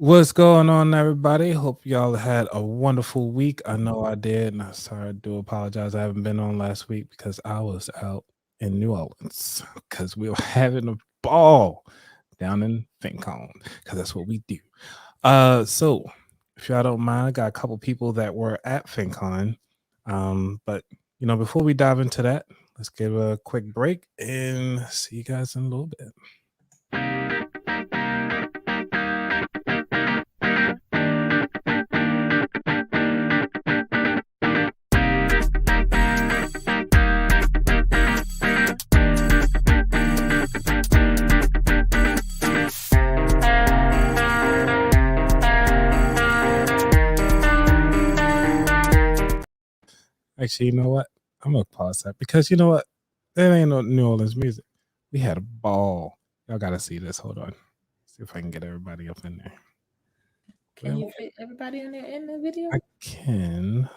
What's going on, everybody? Hope y'all had a wonderful week. I know I did, and I'm sorry, I do apologize. I haven't been on last week because I was out in New Orleans because we were having a ball down in FINCON because that's what we do. So if y'all don't mind, I got a couple people that were at FINCON. But before we dive into that, let's give a quick break and see you guys in a little bit. Actually, you know what? I'm gonna pause that because you know what? That ain't no New Orleans music. We had a ball. Y'all gotta see this. Hold on. See if I can get everybody up in there. Can you fit everybody in there in the video? I can.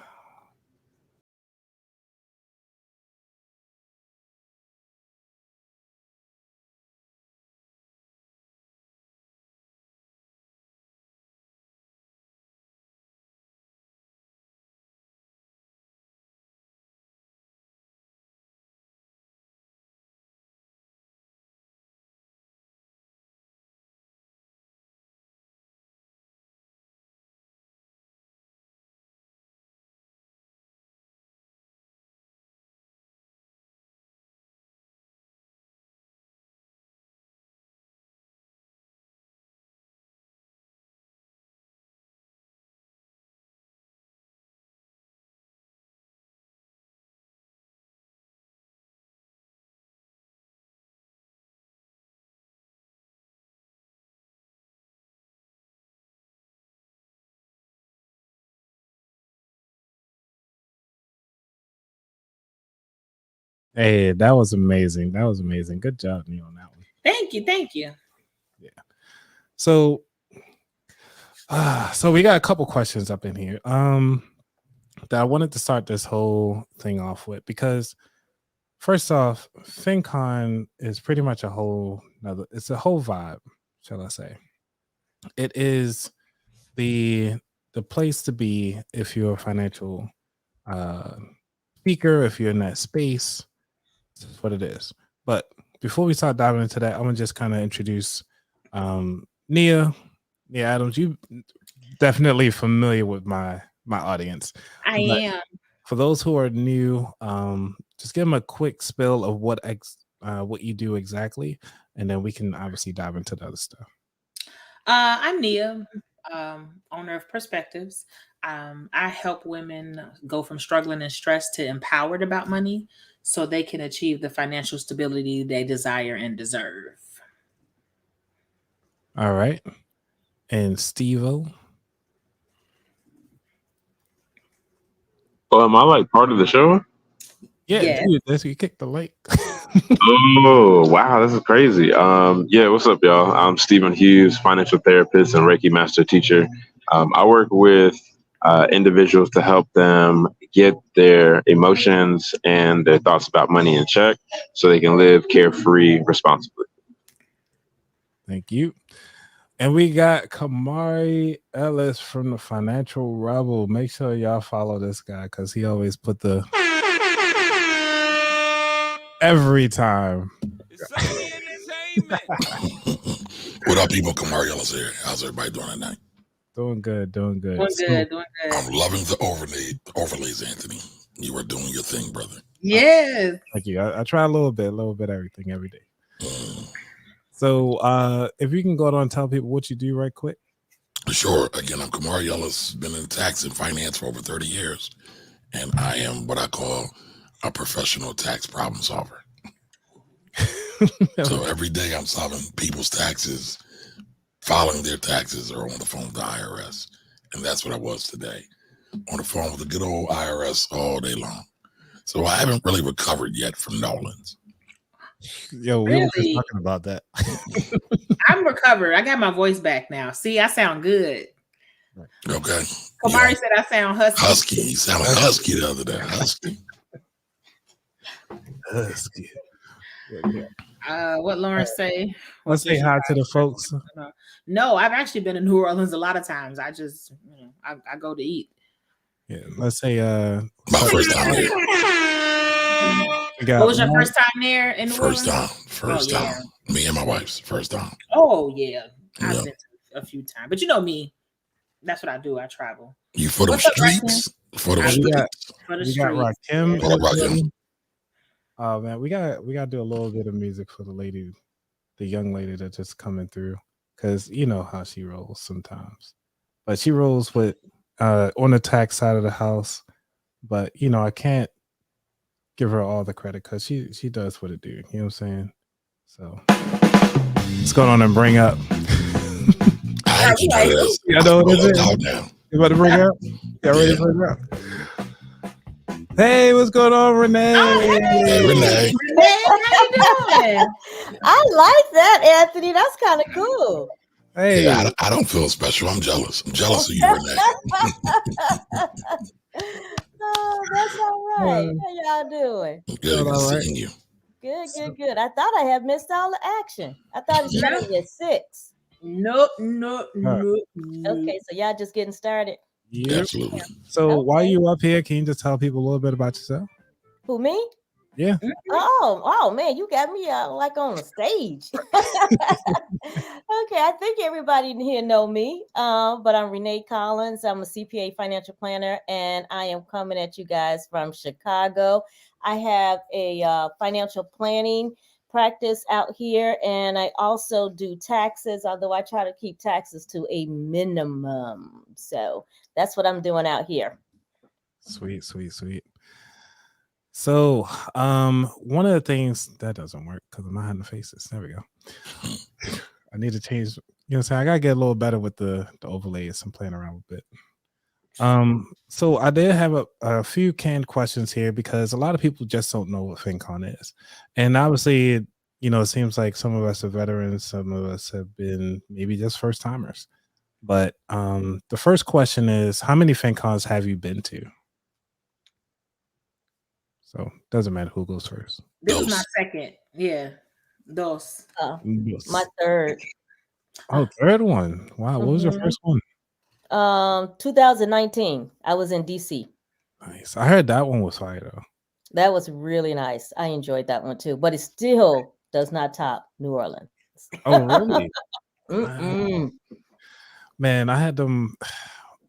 Hey, that was amazing. That was amazing. Good job, Neil, on that one. Thank you. Yeah. So we got a couple questions up in here. That I wanted to start this whole thing off with because first off, FinCon is pretty much it's a whole vibe, shall I say. It is the place to be if you're a financial speaker, if you're in that space. That's what it is. But before we start diving into that, I'm gonna just kind of introduce Nia Adams. You definitely familiar with my audience. I am. For those who are new, just give them a quick spill of what you do exactly, and then we can obviously dive into the other stuff. I'm Nia, owner of Perspectives. I help women go from struggling and stress to empowered about money so they can achieve the financial stability they desire and deserve. All right. And Steve-O? Oh, am I like part of the show? Yeah. Dude, that's you kicked the link. Oh, wow, this is crazy. Yeah, what's up, y'all? I'm Stephen Hughes, financial therapist and Reiki master teacher. I work with individuals to help them get their emotions and their thoughts about money in check so they can live carefree responsibly. Thank you. And we got Kamari Ellis from the Financial Rebel. Make sure y'all follow this guy because he always put the every time. What up, people? Kamari Ellis here. How's everybody doing tonight? Doing good. Doing good. I'm loving the overlays, Anthony. You are doing your thing, brother. Yes. Thank you. I try a little bit everything every day. So if you can go on and tell people what you do right quick. Sure. Again, I'm Kamari Ellis, been in tax and finance for over 30 years. And I am what I call a professional tax problem solver. So every day I'm solving people's taxes, filing their taxes, or on the phone with the IRS. And that's what I was today. On the phone with the good old IRS all day long. So I haven't really recovered yet from Nolan's. Yo, we were just talking about that. I'm recovered. I got my voice back now. See, I sound good. Okay. Kamari said I sound husky. Husky. You sounded husky the other day. Husky. Husky. What Lauren say? Let's say hi to the folks. No, I've actually been in New Orleans a lot of times. I just, I go to eat. Yeah, let's say My first time there. What was your first time there in New First Orleans? time. First time. Me and my wife's first time. Oh yeah, I've been to a few times, but you know me, that's what I do. I travel. You for the streets? For the streets. For the we streets. got Rakim. What about him? Oh man, we got to do a little bit of music for the young lady that's just coming through, because you know how she rolls sometimes. But she rolls with on the tax side of the house. But you know, I can't give her all the credit because she does what it do. You know what I'm saying? So what's going on and bring up? I ain't know this. I know what it is. Now. You about to bring up? Yeah, ready to bring up? Hey, what's going on, Renee? Hey, Renee. Renee, how you doing? I like that, Anthony. That's kind of cool. Hey, Yeah, I don't feel special. I'm jealous. I'm jealous of you, Renee. Oh, that's all right. How y'all doing? Good seeing you. Good. I thought I had missed all the action. I thought it started at 6. Nope. Okay, so y'all just getting started. yeah. Absolutely. So while you up here, can you just tell people a little bit about yourself? Who, me? Yeah. Oh man, you got me like on a stage. Okay, I think everybody in here know me, but I'm Renee Collins. I'm a CPA financial planner, and I am coming at you guys from Chicago. I have a financial planning practice out here, and I also do taxes, although I try to keep taxes to a minimum. So that's what I'm doing out here. Sweet. So, one of the things that doesn't work because I'm not having the faces. There we go. I need to change. You know what I'm saying? I gotta get a little better with the overlays. I'm playing around with it. So I did have a few canned questions here because a lot of people just don't know what FinCon is, and obviously, you know, it seems like some of us are veterans, some of us have been maybe just first timers. But the first question is, how many FinCons have you been to? So doesn't matter who goes first. This is my second. Yeah. Dos. My third. Oh, third one. Wow. What was your first one? 2019. I was in DC. Nice. I heard that one was fire though. That was really nice. I enjoyed that one too, but it still does not top New Orleans. Oh, really? Wow. Man, I had them.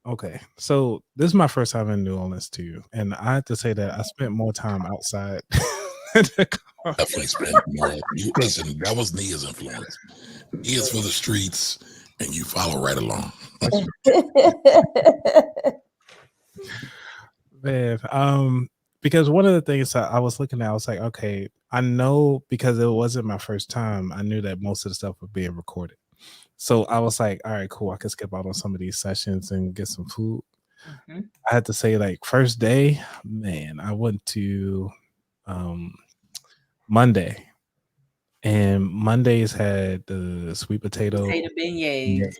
Okay, so this is my first time in New Orleans too, and I have to say that I spent more time outside. Definitely spent more. Listen, that was Nia's influence. Nia's for the streets, and you follow right along. Man, because one of the things I was looking at, I was like, okay, I know because it wasn't my first time. I knew that most of the stuff was being recorded. So I was like, all right, cool. I could skip out on some of these sessions and get some food. I had to say, like, first day, man, I went to Monday. And Mondays had the sweet potato beignets.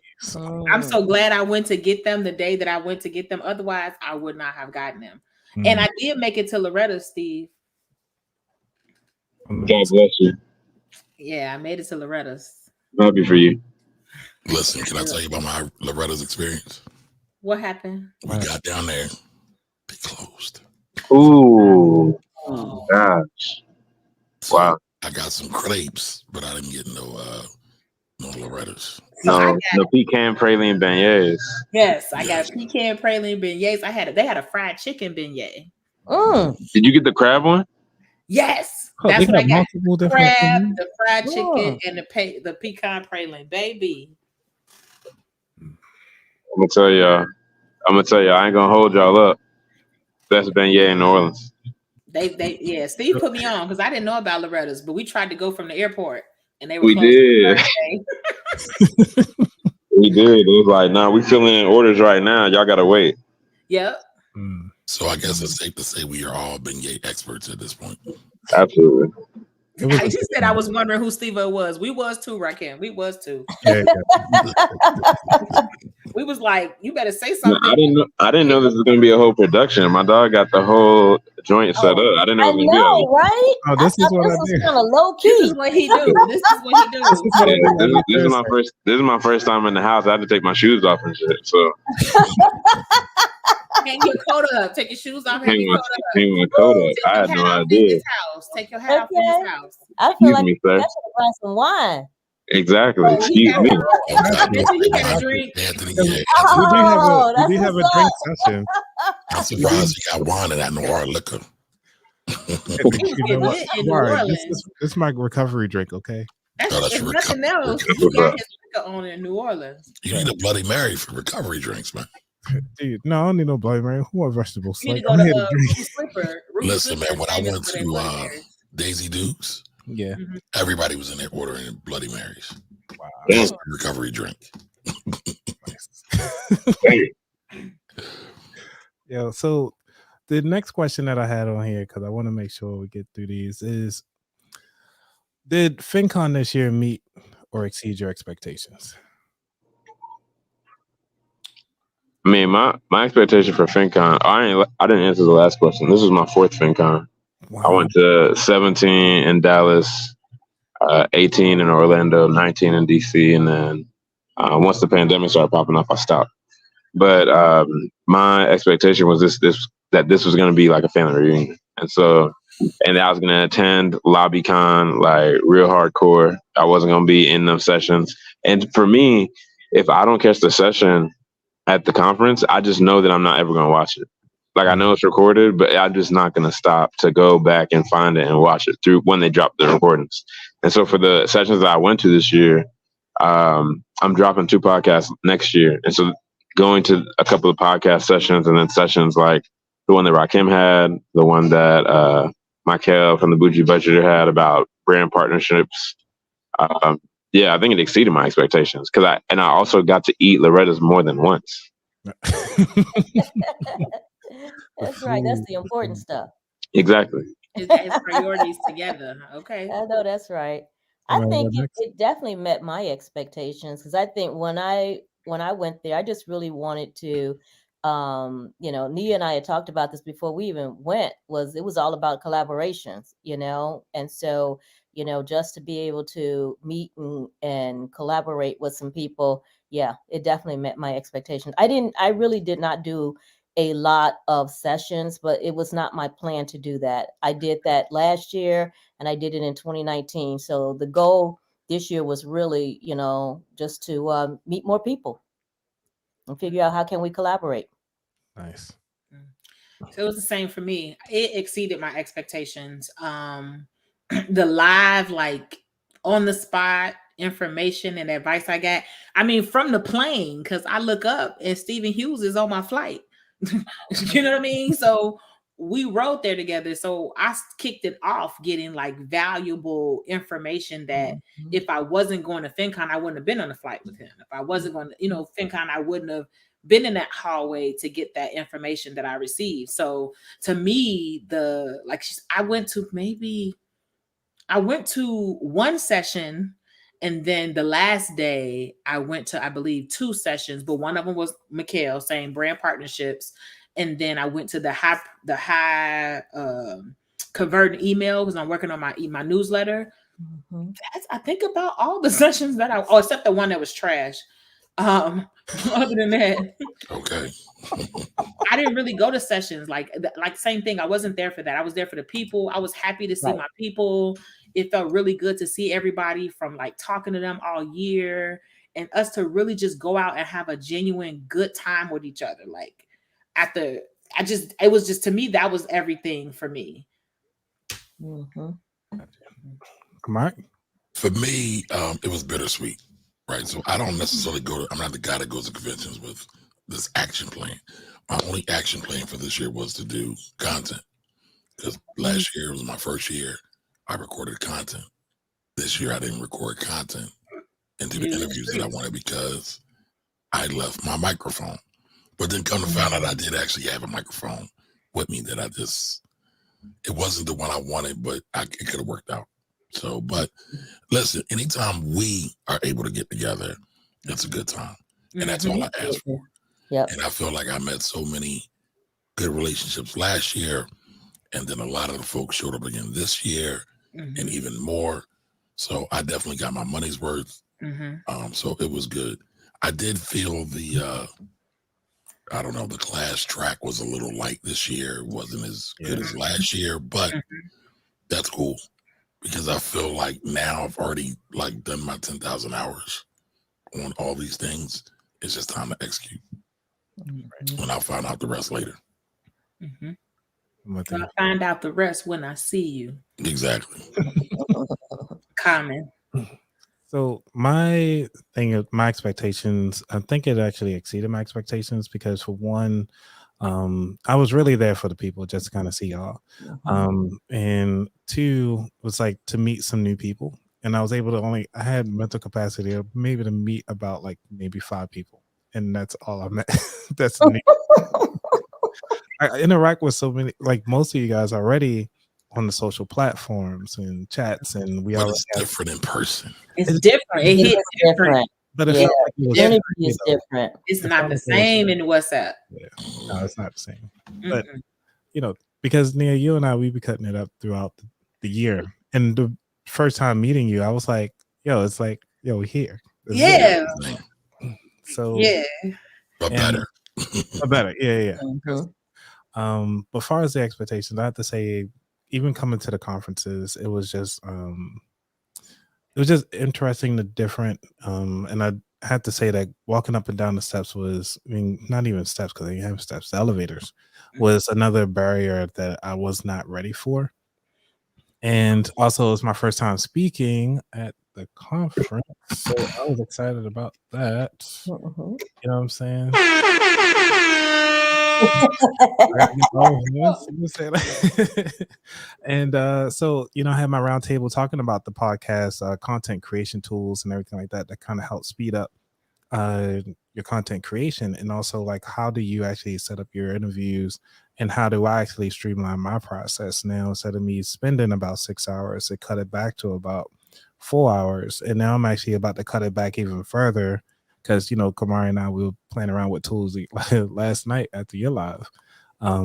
I'm so glad I went to get them the day that I went to get them. Otherwise, I would not have gotten them. And I did make it to Loretta, Steve. God bless you. Yeah, I made it to Loretta's. Happy for you. Listen, can I tell you about my Loretta's experience? What happened? We got down there. They closed. Ooh. Oh gosh. So wow. I got some crepes, but I didn't get no Loretta's. No pecan praline beignets. Yes, I got pecan praline beignets. They had a fried chicken beignet. Did you get the crab one? Yes. That's what I got. Crab, the fried chicken, and the pecan praline, baby. I'm gonna tell y'all, I ain't gonna hold y'all up. Best beignet in New Orleans. Yeah, Steve put me on because I didn't know about Loretta's, but we tried to go from the airport and they were We did. We did. It was like, nah, we filling in orders right now. Y'all gotta wait. Yep. So I guess it's safe to say we are all beignet experts at this point. Absolutely. I just said I was wondering who Steve was. We was too, Rakim. We was too. We was like, you better say something. No, I didn't know this was gonna be a whole production. My dog got the whole joint set up. I didn't know I it was gonna be like know, right? Oh, this is what I was do. kind of low This key. is what he do. This is what he do. This is what I yeah, do every this is my Thursday. this is my first time in the house. I had to take my shoes off and shit. So Hang your coat up. Take your shoes off. Hang hang your my coat up. hang my coat up. Take I your had hat no off in idea. his house. Take your hat off in his house. I feel Excuse like me, I sir. should have brought some wine. Exactly. Oh, he Excuse got me. I bet you he had a drink. Anthony, We yeah, Oh, do that's have a what's drink up. session. I'm surprised you got wine and not no hard liquor. He was You know getting what? lit in New Sorry, Orleans. this is my recovery drink, okay? That's If your nothing else, he What's got up? his liquor on in New Orleans. You need a Bloody Mary for recovery drinks, man. Dude, no, I don't need no Bloody Mary. Who want vegetables? You need to Like, go I'm to here to drink. Ruth's Slipper. Listen, man, when I famous went for their to Bloody Marys. Daisy Dukes, Yeah. everybody was in there ordering Bloody Marys. Wow. That's a recovery drink. Yeah. So the next question that I had on here, because I want to make sure we get through these, is did FinCon this year meet or exceed your expectations? I mean, my expectation for FinCon, I didn't answer the last question. This was my fourth FinCon. Wow. I went to 17 in Dallas, 18 in Orlando, 19 in DC, and then once the pandemic started popping up, I stopped. But my expectation was that this was going to be like a family reunion, and I was going to attend LobbyCon like real hardcore. I wasn't going to be in them sessions, and for me, if I don't catch the session at the conference, I just know that I'm not ever going to watch it. Like, I know it's recorded, but I'm just not going to stop to go back and find it and watch it through when they drop the recordings. And so for the sessions that I went to this year, I'm dropping 2 podcasts next year. And so going to a couple of podcast sessions and then sessions like the one that Rakim had, the one that Michael from the Bougie Budgeter had about brand partnerships. Yeah, I think it exceeded my expectations because I also got to eat Loretta's more than once. That's right. That's the important stuff. Exactly. His priorities together. Okay. I know that's right. All I right, think what it definitely met my expectations because I think when I went there, I just really wanted to, Nia and I had talked about this before we even went. It was all about collaborations, and so just to be able to meet and collaborate with some people, yeah, it definitely met my expectations. I really did not do a lot of sessions, but it was not my plan to do that. I did that last year and I did it in 2019. So the goal this year was really, just to meet more people and figure out how can we collaborate. Nice. So it was the same for me. It exceeded my expectations. The live, like on the spot information and advice I got. I mean, from the plane, because I look up and Stephen Hughes is on my flight. You know what I mean? So we rode there together. So I kicked it off getting like valuable information that if I wasn't going to FinCon, I wouldn't have been on the flight with him. If I wasn't going to, FinCon, I wouldn't have been in that hallway to get that information that I received. So to me, I went to one session, and then the last day I went to, I believe, 2 sessions, but one of them was Mikhail saying brand partnerships. And then I went to the high converting email because I'm working on my newsletter. That's, I think, about all the sessions that except the one that was trash. Other than that, okay. I didn't really go to sessions like same thing. I wasn't there for that. I was there for the people. I was happy to see my people. It felt really good to see everybody from like talking to them all year and us to really just go out and have a genuine good time with each other. Like it was just, to me, that was everything for me. Mark? For me, it was bittersweet. Right. So I don't necessarily I'm not the guy that goes to conventions with this action plan. My only action plan for this year was to do content. Because last year was my first year. I recorded content. This year I didn't record content and do the interviews that I wanted because I left my microphone. But then come to find out I did actually have a microphone with me that it wasn't the one I wanted, but it could have worked out. So, but listen, anytime we are able to get together, it's a good time. And that's all I ask for. Yep. And I feel like I met so many good relationships last year. And then a lot of the folks showed up again this year and even more. So I definitely got my money's worth. So it was good. I did feel the the class track was a little light this year. It wasn't as good as last year, but that's cool because I feel like now I've already like done my 10,000 hours on all these things. It's just time to execute. And I'll find out the rest later. I'll find out the rest when I see you. Exactly. Common. So my expectations, I think it actually exceeded my expectations because for one, I was really there for the people just to kind of see y'all. And two was like to meet some new people. And I was able to I had mental capacity of maybe to meet about like maybe 5 people. And that's all I met. That's new. I interact with so many, like most of you guys already on the social platforms and chats, and we all it's different in person. It's different. It hits different. But it felt like it was energy is different. It's not the same in WhatsApp. Yeah. No, it's not the same. But because Nia, you and I, we be cutting it up throughout the year. And the first time meeting you, I was like, yo, it's like, yo, we're here. So but better. But better. Yeah. But as far as the expectations, I have to say, even coming to the conferences, it was just interesting, the different and I had to say that walking up and down the steps was, I mean, not even steps because they have steps, the elevators was another barrier that I was not ready for. And also it was my first time speaking at the conference, so I was excited about that. You know what I'm saying? And so I had my round table talking about the podcast, content creation tools and everything like that kind of help speed up your content creation, and also like how do you actually set up your interviews, and how do I actually streamline my process now? Instead of me spending about 6 hours, to cut it back to about 4 hours, and now I'm actually about to cut it back even further because Kamari and I, we were playing around with tools last night after your live.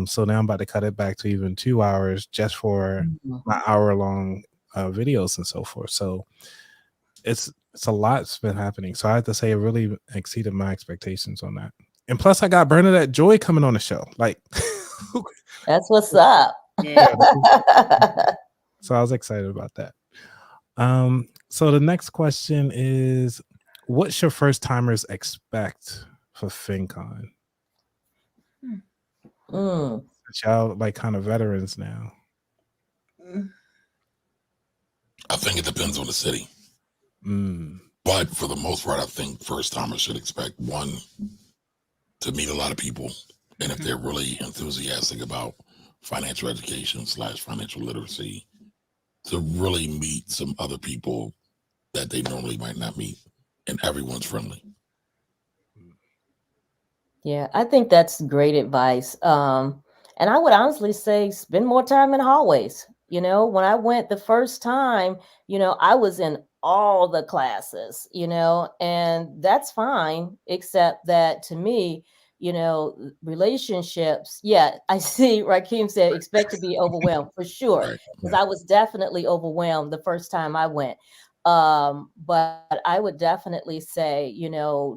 So now I'm about to cut it back to even 2 hours just for my hour-long videos and so forth. So it's a lot's been happening. So I have to say it really exceeded my expectations on that. And plus I got Bernadette Joy coming on the show. Like that's what's up. So I was excited about that. So the next question is, what should first timers expect for FinCon? Y'all like kind of veterans now. I think it depends on the city. But for the most part, I think first timers should expect, one, to meet a lot of people. And if they're really enthusiastic about financial education / financial literacy, to really meet some other people that they normally might not meet. And everyone's friendly. Yeah, I think that's great advice. And I would honestly say spend more time in hallways. When I went the first time, I was in all the classes, and that's fine, except that to me, relationships. Yeah, I see Rakeem said expect to be overwhelmed for sure, because I was definitely overwhelmed the first time I went. But I would definitely say,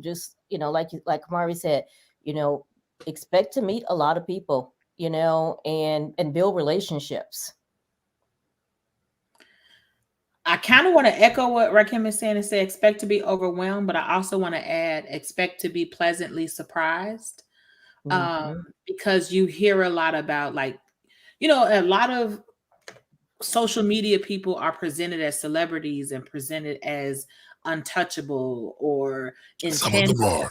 just, like Kamari said, expect to meet a lot of people, and build relationships. I kind of want to echo what Rakim is saying and say expect to be overwhelmed, but I also want to add expect to be pleasantly surprised. Because you hear a lot about a lot of social media people are presented as celebrities and presented as untouchable or intangible.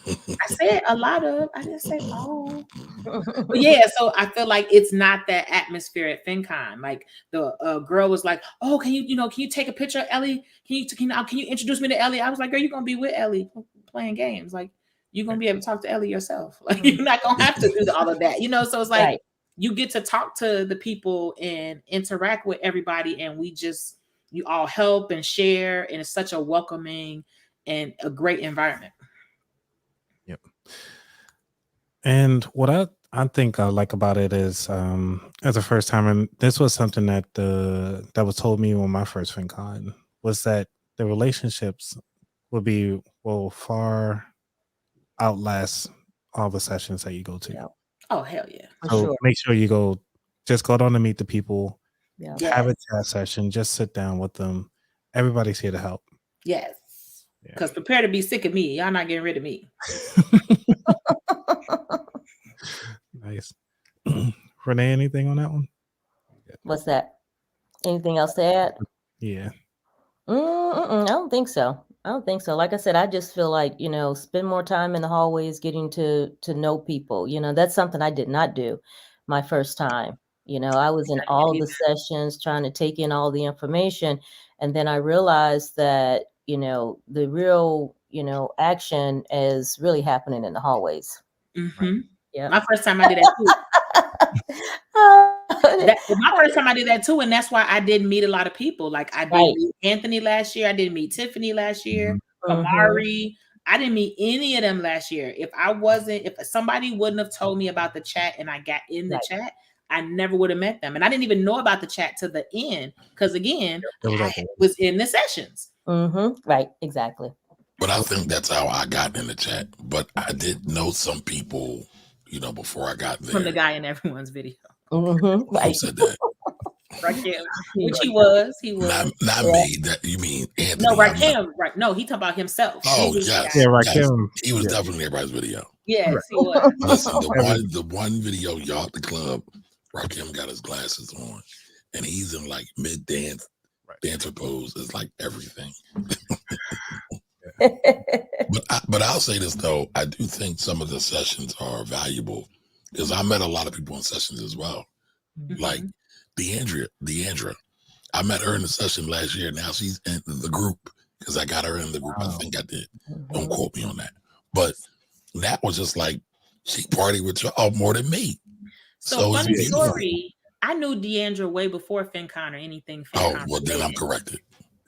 I said a lot of, I didn't say all. But yeah, so I feel like it's not that atmosphere at FinCon. Like the girl was like, "Oh, can you take a picture of Ellie? Can you introduce me to Ellie?" I was like, "Girl, you're gonna be with Ellie playing games. Like you're gonna be able to talk to Ellie yourself. Like you're not gonna have to do all of that, So it's like you get to talk to the people and interact with everybody, and you all help and share, and it's such a welcoming and a great environment." Yep. And what I I think I like about it is as a first timer, and this was something that that was told me on my first FinCon, was that the relationships will far outlast all the sessions that you go to. Yeah. Oh, hell yeah. For So sure. make sure you just go down to meet the people, Yeah. have a Yes. chat session, just sit down with them. Everybody's here to help. Yes. Yeah. Because prepare to be sick of me. Y'all not getting rid of me. Nice. Renee, anything on that one? What's that? Anything else to add? Yeah. I don't think so. I don't think so. Like I said, I just feel like, spend more time in the hallways getting to know people. That's something I did not do my first time. I was in all the sessions trying to take in all the information. And then I realized that, the real, action is really happening in the hallways. Mm-hmm. Yeah. My first time I did that too. My first time I did that too, and that's why I didn't meet a lot of people. Like I didn't meet Anthony last year. I didn't meet Tiffany last year. Kamari. I didn't meet any of them last year. If somebody wouldn't have told me about the chat and I got in the chat, I never would have met them. And I didn't even know about the chat to the end because again, I was in the sessions. Right, exactly. But I think that's how I got in the chat. But I did know some people, before I got there. From the guy in everyone's video. Right. Who said that? Rakim, which he was. Not me. That you mean Anthony? No, Rakim. Right? No, he talking about himself. Oh yes, yeah, Rakim. Yes. He was definitely everybody's video. Yes, he was. Listen, the one video, y'all at the club, Rakim got his glasses on, and he's in like mid dance, dancer pose. It's like everything. But I'll say this though, I do think some of the sessions are valuable because I met a lot of people in sessions as well. Like Deandra, I met her in the session last year. Now she's in the group because I got her in the group. I think I did. Don't quote me on that. But that was just like she partied with y'all more than me. So funny story. I knew Deandra way before FinCon or anything. FinCon well then I'm corrected.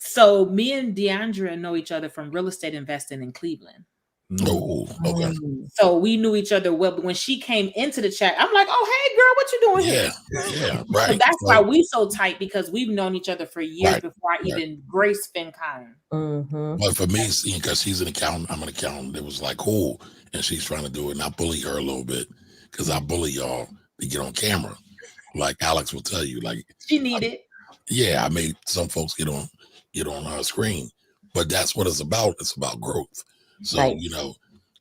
So me and Deandra know each other from real estate investing in Cleveland. Oh, okay. So we knew each other well, but when she came into the chat, I'm like, "Oh, hey, girl, what you doing here?" Yeah, right. So that's why we so tight because we've known each other for years before I even graced FinCon. But for me, seeing because she's an accountant, I'm an accountant. It was like cool, and she's trying to do it, and I bully her a little bit because I bully y'all to get on camera. Like Alex will tell you, like she needed. Yeah, I made some folks get on her screen, but that's what it's about. It's about growth. So,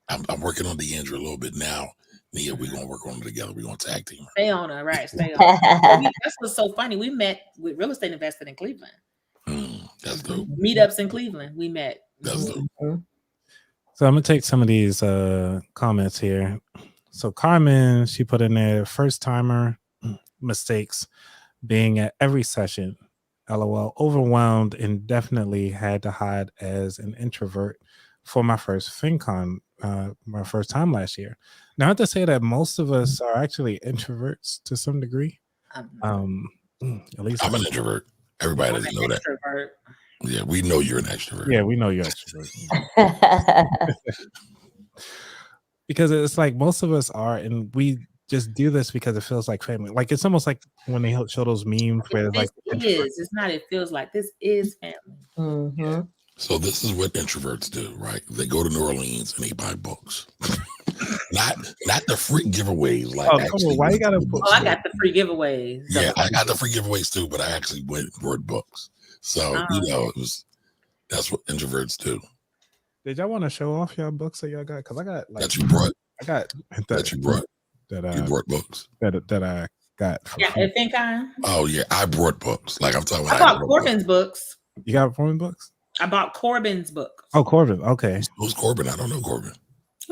I'm working on Deandra a little bit now. Nia, we're going to work on it together. We're going to tag team. Stay on her, right? Stay on her. That's what's so funny. We met with real estate invested in Cleveland. That's dope. Meetups in Cleveland. We met. That's dope. So I'm going to take some of these comments here. So Carmen, she put in there, first timer mistakes being at every session. LOL, overwhelmed and definitely had to hide as an introvert for my first FinCon, my first time last year. Now I have to say that most of us are actually introverts to some degree. At least I'm an introvert. Everybody doesn't know that. Extrovert. Yeah, we know you're an extrovert. Yeah, we know you're an extrovert. Because it's like most of us are, and we just do this because it feels like family. Like it's almost like when they show those memes where it's like it's not. It feels like this is family. Yeah. So this is what introverts do, right? They go to New Orleans and they buy books. not the free giveways. Like, why you gotta? I got the free giveaways. Yeah, I got the free giveaways too, but I actually went and bought books. So that's what introverts do. Did y'all want to show off y'all books that y'all got? Because I got that you brought. I got that you brought. You brought books that I got. I think Oh yeah, I brought books. Like I'm talking about. I bought Corbin's books. You got Corbin books? I bought Corbin's books. Oh, Corbin. Okay. Who's Corbin? I don't know Corbin.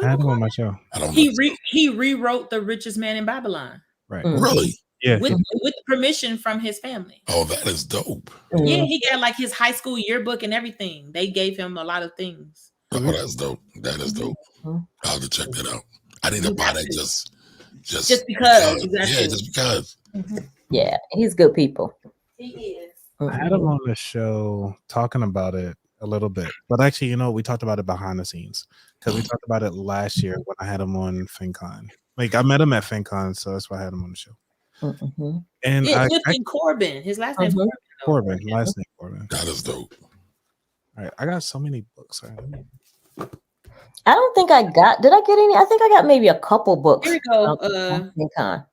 I had him on my show. I don't. He rewrote The Richest Man in Babylon. Right. Really? Yeah. With permission from his family. Oh, that is dope. Yeah, he got like his high school yearbook and everything. They gave him a lot of things. Oh, that's dope. That is dope. I'll have to check that out. I need to buy that just because. Exactly. Yeah, just because. Yeah, he's good people. He is. I had him on the show talking about it a little bit, but actually, we talked about it behind the scenes because we talked about it last year when I had him on FinCon. Like I met him at FinCon, so that's why I had him on the show. And Yeah, Clifton Corbin. His last name's Corbin, last name Corbin. That is dope. All right, I got so many books. I don't think I got. Did I get any? I think I got maybe a couple books. Here we go. FinCon.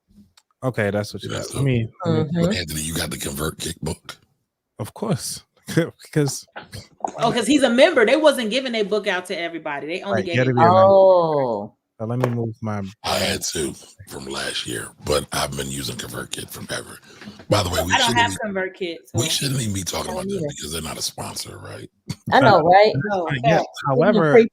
Okay, that's what you got. So, Let me Anthony, you got the ConvertKit book? Of course, because because he's a member. They wasn't giving their book out to everybody. They only gave it. Oh. Let me move my. I had to from last year, but I've been using ConvertKit forever. By the way, I don't have ConvertKit. So. We shouldn't even be talking about that because they're not a sponsor, right? I know, right? No, yeah. However, they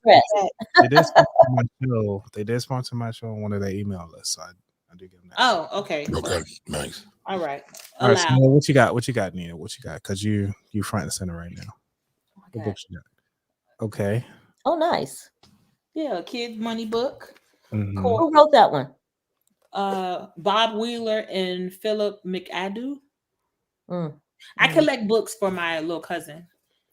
did sponsor my show. They did sponsor my show on one of their email lists, so I do give them that. Oh, okay. Okay, nice. All right. All right. So what you got? What you got, Nia? What you got? Because you front and center right now. What books you got? Okay. Oh, nice. Yeah, a kid money book. Mm-hmm. Who wrote that one? Bob Wheeler and Philip McAdoo. I Mm. collect books for my little cousin.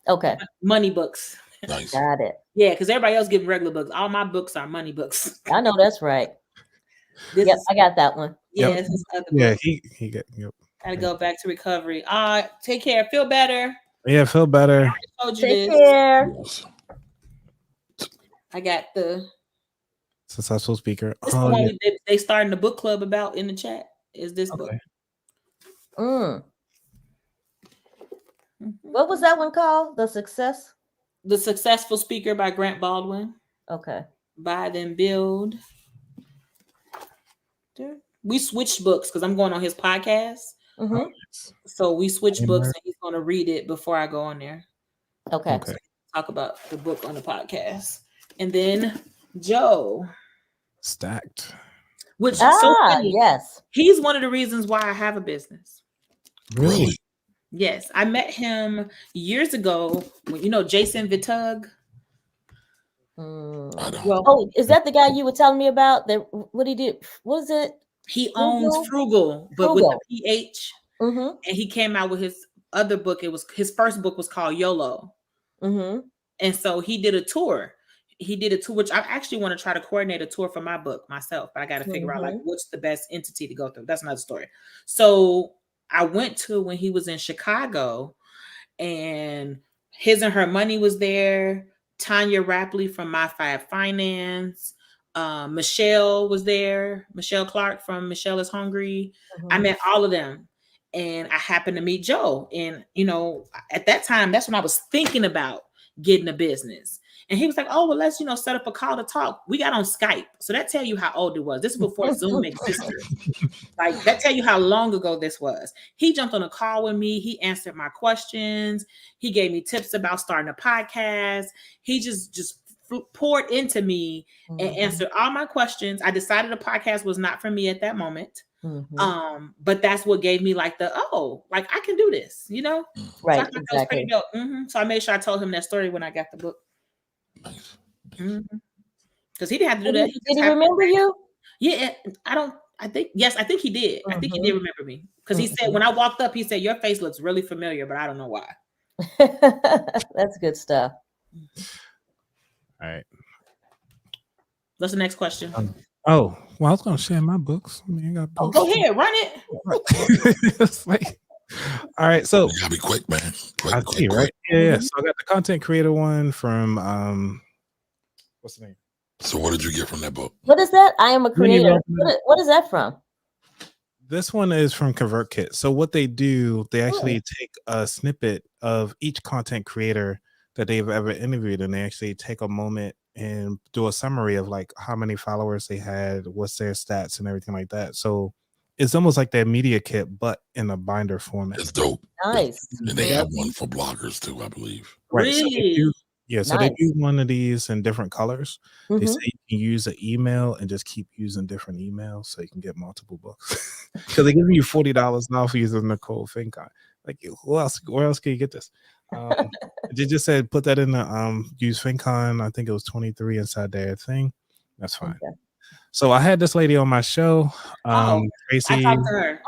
Okay. Money books. Nice. Got it. Yeah, because everybody else getting regular books. All my books are money books. I know that's right. Yep, I got that one. Yeah, Yep. this is other Yeah, books. he got. Yep. Gotta go back to recovery. Take care. Feel better. Yeah, feel better. I told you Take this. care. I got the Successful speaker. This the one they starting the book club about in the chat. Is this book? What was that one called? The Successful Speaker by Grant Baldwin. Okay. Buy then build. We switched books because I'm going on his podcast. So we switched books and he's going to read it before I go on there. Okay. So talk about the book on the podcast. And then Joe. Stacked. Which so funny. Yes. He's one of the reasons why I have a business. Really? Yes. I met him years ago when Jason Vitug. Well, is that the guy you were telling me about? That what he did? What is it? He owns Frugal, but with the PH. And he came out with his other book. It was his first book was called YOLO. And so he did a tour. Which I actually want to try to coordinate a tour for my book myself, but I got to figure out what's the best entity to go through. That's another story. So I went to when he was in Chicago, and His and Her Money was there. Tanya Rapley from My Five Finance. Michelle was there. Michelle Clark from Michelle is Hungry. I met all of them. And I happened to meet Joe. And, at that time, that's when I was thinking about getting a business. And he was like, oh, well, let's, set up a call to talk. We got on Skype. So that tell you how old it was. This is before Zoom existed. Like, that tell you how long ago this was. He jumped on a call with me. He answered my questions. He gave me tips about starting a podcast. He just poured into me and answered all my questions. I decided a podcast was not for me at that moment. But that's what gave me like I can do this, Right. So exactly. So I made sure I told him that story when I got the book. Because he didn't have to do that. Did he remember you? Yeah, I think he did. I think he did remember me. Because he said when I walked up, he said, your face looks really familiar, but I don't know why. That's good stuff. All right. What's the next question? Well, I was going to share my books. I mean, I got books. Go ahead, run it. It's like, all right, so you gotta be quick, man. Quick. Right? Yeah. So I got the content creator one from what's the name? So what did you get from that book? What is that? I Am a Creator. What is that from? This one is from ConvertKit. So what they do, they actually take a snippet of each content creator that they've ever interviewed, and they actually take a moment and do a summary of like how many followers they had, what's their stats and everything like that. So it's almost like their media kit, but in a binder format. It's dope. Nice. And they have one for bloggers too, I believe. Right. Really? So they do one of these in different colors. They say you can use an email and just keep using different emails so you can get multiple books. Because they give you $40 now for using the code FINCON. Like, where else can you get this? They just said put that in the use FINCON. I think it was 23 inside their thing. That's fine. Okay. So I had this lady on my show. Tracy. I talked to her.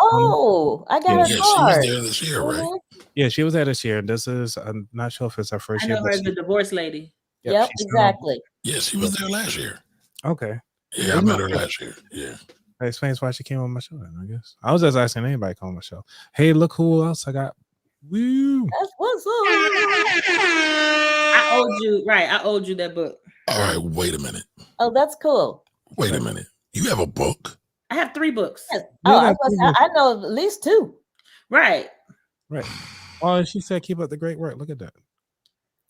I got her card. She was there this year, right? Yeah, she was there this year. This is, I'm not sure if it's her first year. I know her as the divorce lady. Yep, exactly. Yeah, she was there last year. Okay. Yeah, I met her last year. Yeah. That explains why she came on my show then, I guess. I was just asking anybody come on my show. Hey, look who else I got. Woo. That's what's up. I owed you that book. All right, wait a minute. Oh, that's cool. Wait a minute. You have a book? I have 3 books. Yes. Yeah, I know of at least 2. Right. Oh, she said keep up the great work. Look at that.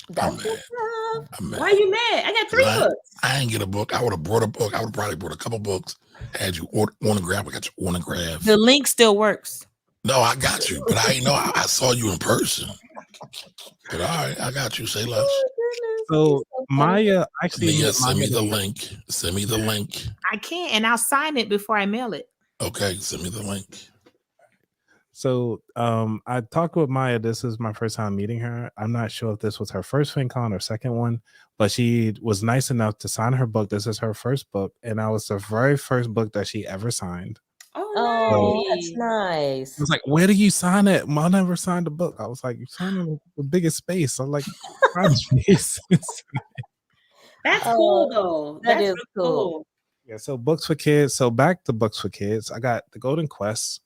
That's I'm mad. what's up. I'm mad. Why are you mad? I got 3 books. I ain't get a book. I would have brought a book. I would have probably brought a couple books. Had you autograph. I got your autograph. The link still works. No, I got you, but I ain't know. I saw you in person. But all right, I got you. Say less. So Maya actually Mia, send me the link. Send me the link. I can't, and I'll sign it before I mail it. Okay, send me the link. So I talked with Maya. This is my first time meeting her. I'm not sure if this was her first FinCon or second one, but she was nice enough to sign her book. This is her first book, and I was the very first book that she ever signed. Oh, that's nice. I was like, where do you sign it? I never signed a book. I was like, you signed in the biggest space. I'm like, space. That's cool though. That That's is cool. Yeah, so books for kids. So back to books for kids. I got the Golden Quest.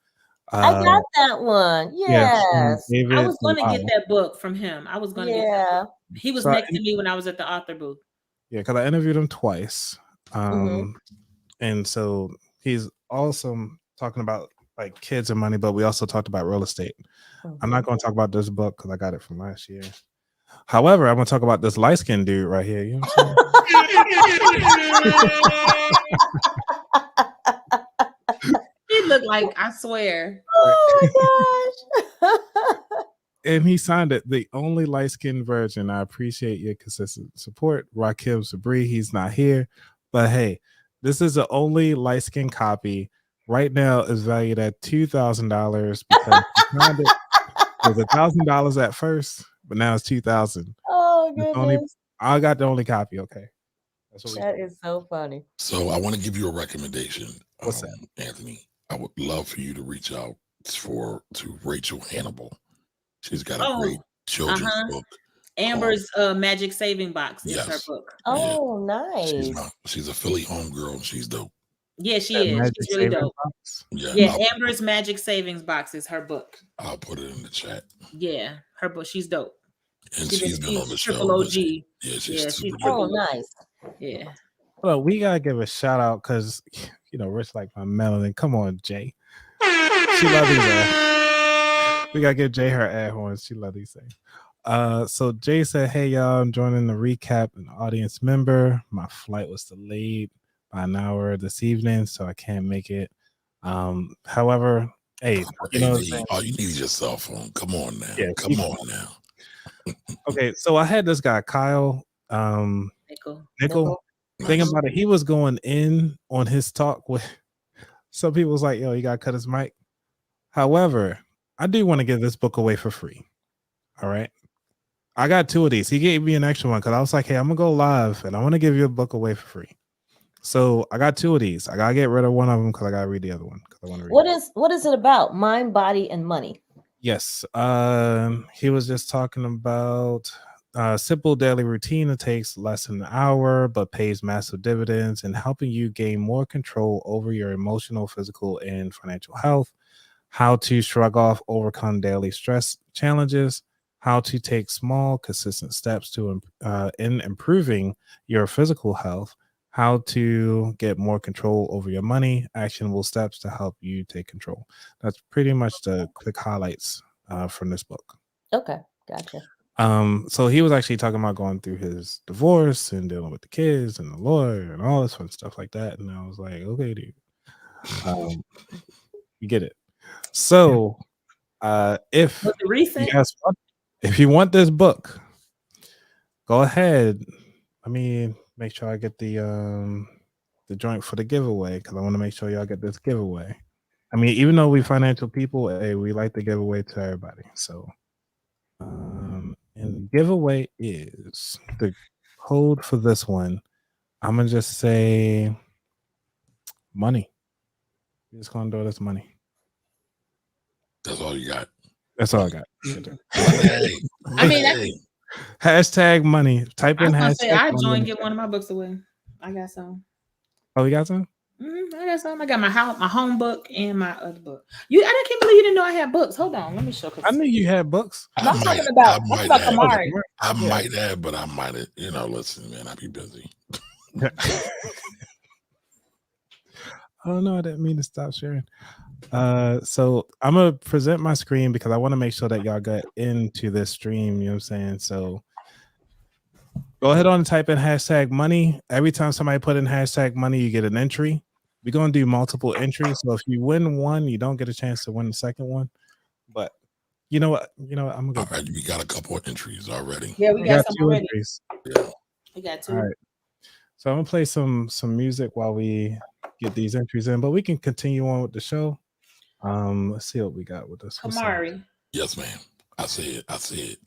I got that one. Yes. I was going to get that book from him. I was going to get that. He was next to me when I was at the author booth. Yeah, because I interviewed him twice. And so he's awesome talking about like kids and money, but we also talked about real estate. I'm not going to talk about this book because I got it from last year. However, I'm going to talk about this light-skinned dude right here. You know what I'm saying? He looked like, I swear. Oh my gosh. And he signed it, the only light-skinned virgin. I appreciate your consistent support. Rakim Sabri, he's not here. But hey, this is the only light-skinned copy. Right now is valued at $2,000 because he signed it. It was $1,000 at first, but now it's $2,000. Oh goodness. I got the only copy. Okay. That is so funny. So I want to give you a recommendation. What's that? Anthony, I would love for you to reach out to Rachel Hannibal. She's got a great children's book. Amber's Magic Saving Box is her book. Oh, nice. She's a Philly homegirl. She's dope. Yeah, she is. She's really dope. Yeah, Amber's Magic Savings Box is her book. I'll put it in the chat. Yeah, her book. She's dope. And she's been on the show. Triple OG. Yeah, she's nice. Yeah. Well, we gotta give a shout out because Rich like my melanin. Come on, Jay. She loves these ads. We gotta give Jay her ad horns. She loves these things. So Jay said, "Hey y'all, I'm joining the recap and audience member. My flight was delayed by an hour this evening, so I can't make it. However, hey, all you need is your cell phone. Come on now. Yeah, come on now." Okay, so I had this guy Kyle Nickel. Think about it. He was going in on his talk with some people was like, yo, you gotta cut his mic. However, I do want to give this book away for free. All right. I got 2 of these. He gave me an extra one because I was like, hey, I'm gonna go live and I want to give you a book away for free. So I got 2 of these. I gotta get rid of one of them because I gotta read the other one because I want to read. What is it about? Mind, body, and money. Yes. He was just talking about simple daily routine that takes less than an hour but pays massive dividends in helping you gain more control over your emotional, physical, and financial health. How to shrug off, overcome daily stress challenges. How to take small, consistent steps to in improving your physical health. How to get more control over your money. Actionable steps to help you take control. That's pretty much the quick highlights from this book. Okay, gotcha. So he was actually talking about going through his divorce and dealing with the kids and the lawyer and all this fun stuff like that. And I was like, okay, dude, you get it. So if you want this book, go ahead. Let me make sure I get the joint for the giveaway because I want to make sure y'all get this giveaway. I mean, even though we financial people, hey, we like to give away to everybody. So and the giveaway is the code for this one. I'm gonna just say money. We're just gonna do this money. That's all you got. That's all I got. I mean, Hashtag money. Type I in was gonna say hashtag I money. join get one of my books away. I got some. Oh, you got some? I got some. I got my home book and my other book. I can't believe you didn't know I had books. Hold on, let me show. I knew you had books. I'm talking about Kamari. I might have, but I might have. Listen, man, I be busy. Oh no, I didn't mean to stop sharing. So I'm gonna present my screen because I want to make sure that y'all got into this stream. You know what I'm saying? So go ahead on and type in hashtag money. Every time somebody put in hashtag money, you get an entry. We're gonna do multiple entries. So if you win one, you don't get a chance to win the second one. But you know what? I'm gonna go. All right, we got a couple of entries already. Yeah, we got some two already. entries. Yeah. We got two. All right. So I'm gonna play some music while we get these entries in, but we can continue on with the show. Let's see what we got with this. Kamari. Yes, ma'am. I see it.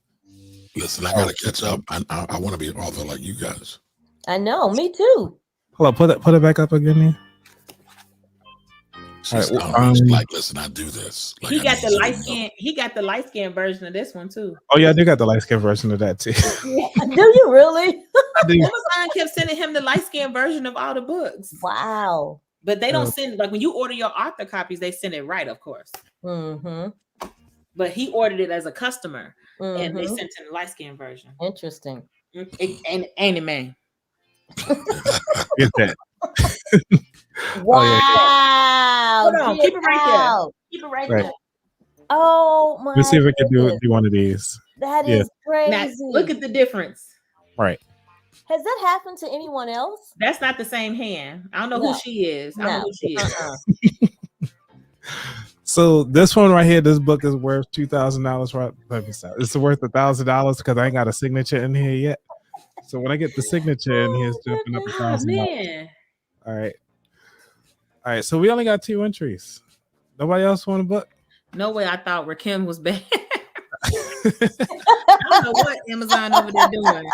Listen, I gotta catch up. I want to be an author like you guys. I know, me too. Hold up, put it back up again here. She's like, listen, I do this. Like, He got the light skin. He got the light skin version of this one too. Oh yeah, I do got the light skin version of that too. Do you really? Amazon kept sending him the light skin version of all the books. Wow. But they don't send, like when you order your author copies, they send it right, of course. Mm-hmm. But he ordered it as a customer, and they sent him the light skin version. Interesting. And man. Get that. Wow. Oh, yeah. Hold on, keep it right there. Keep it right there. Oh my. Let's see if we can do one of these. That is crazy. Now, look at the difference. Right. Has that happened to anyone else? That's not the same hand. I don't know who she is. I don't know who she is. So this one right here, this book is worth $2,000. Right? Let me stop. It's worth $1,000 because I ain't got a signature in here yet. So when I get the signature in here, it's jumping up $1,000. All right. So we only got 2 entries. Nobody else want a book? No way. I thought Rakim was bad. I don't know what Amazon over there doing.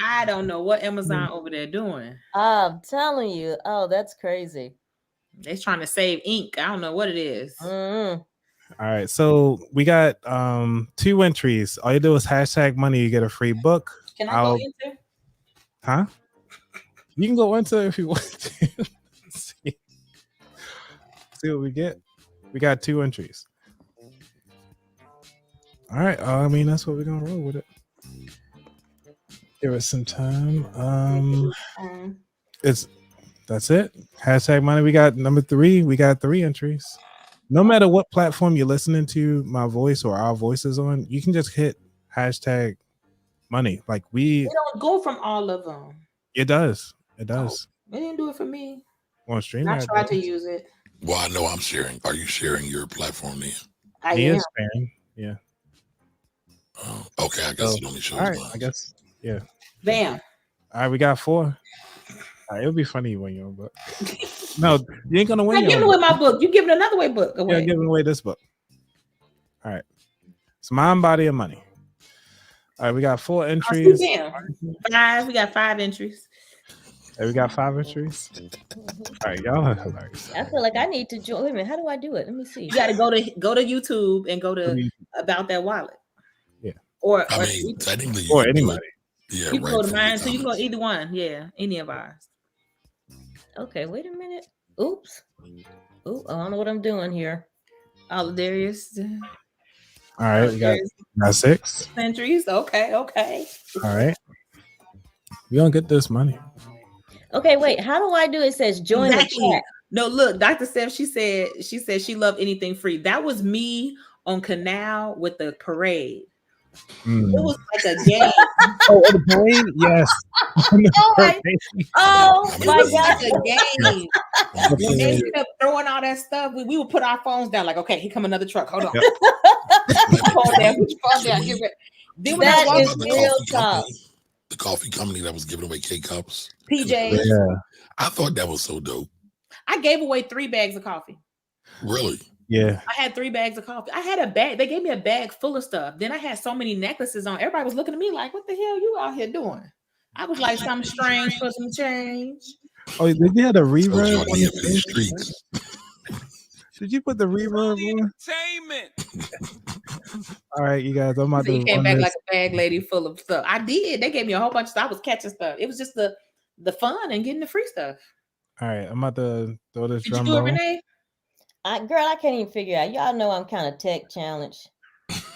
I don't know what Amazon over there doing. I'm telling you. Oh, that's crazy. They're trying to save ink. I don't know what it is. Mm-hmm. All right. So we got 2 entries. All you do is hashtag money. You get a free book. Can I go into? Huh? You can go into if you want to. See what we get. We got 2 entries. All right. I mean, that's what we're gonna roll with it. Give it some time. That's it. Hashtag money. We got number 3. We got 3 entries. No matter what platform you're listening to my voice or our voices on, you can just hit hashtag money. Like we don't go from all of them. It does. It does. Oh, it didn't do it for me. On stream. I tried to use it. Well, I know I'm sharing. Are you sharing your platform, Nia? I am. Is sharing. Yeah. Okay, I guess it only shows. All right, I guess. Yeah. Bam. All right, we got 4. All right, it'll be funny when you're book. No, you ain't gonna win. I'm giving away my book. You giving another way book away. Yeah, giving away this book. All right. It's Mind, Body, and Money. All right, we got 4 entries. Five. We got 5 entries. Hey, we got 5 entries. All right, y'all are hilarious. I feel like I need to join. Wait a minute, how do I do it? Let me see. You got to go to YouTube and go to About That Wallet. Yeah. Or technically, or anybody. Yeah, you can go to mine, so you can go either one. Yeah, any of ours. Okay, wait a minute. Oops. Ooh, I don't know what I'm doing here. Oh, Darius. All right, we got 6 entries. Okay. All right. We gonna get this money. Okay, wait. How do I do it? It says join the chat. No, look, Dr. Steph, she said she loved anything free. That was me on Canal with the parade. It was like a game. Oh, the parade? Yes. Oh my God, a game. When they kept throwing all that stuff, we would put our phones down, like, okay, here come another truck. Hold on. Yep. Then that is real tough. The coffee company that was giving away K-Cups. PJ. Yeah. I thought that was so dope. I gave away 3 bags of coffee. Really? Yeah. I had 3 bags of coffee. I had a bag. They gave me a bag full of stuff. Then I had so many necklaces on. Everybody was looking at me like, what the hell you out here doing? I was like, something strange for some change. Oh, did you have the reverb on the streets? Did you put the reverb on? Entertainment. All right, you guys. I'm about So you to came run back this. like a bag lady full of stuff. I did. They gave me a whole bunch of stuff. I was catching stuff. It was just the fun and getting the free stuff. All right, I'm about to throw this Did you drum do it, roll. Renee? Girl, I can't even figure out. Y'all know I'm kind of tech challenged.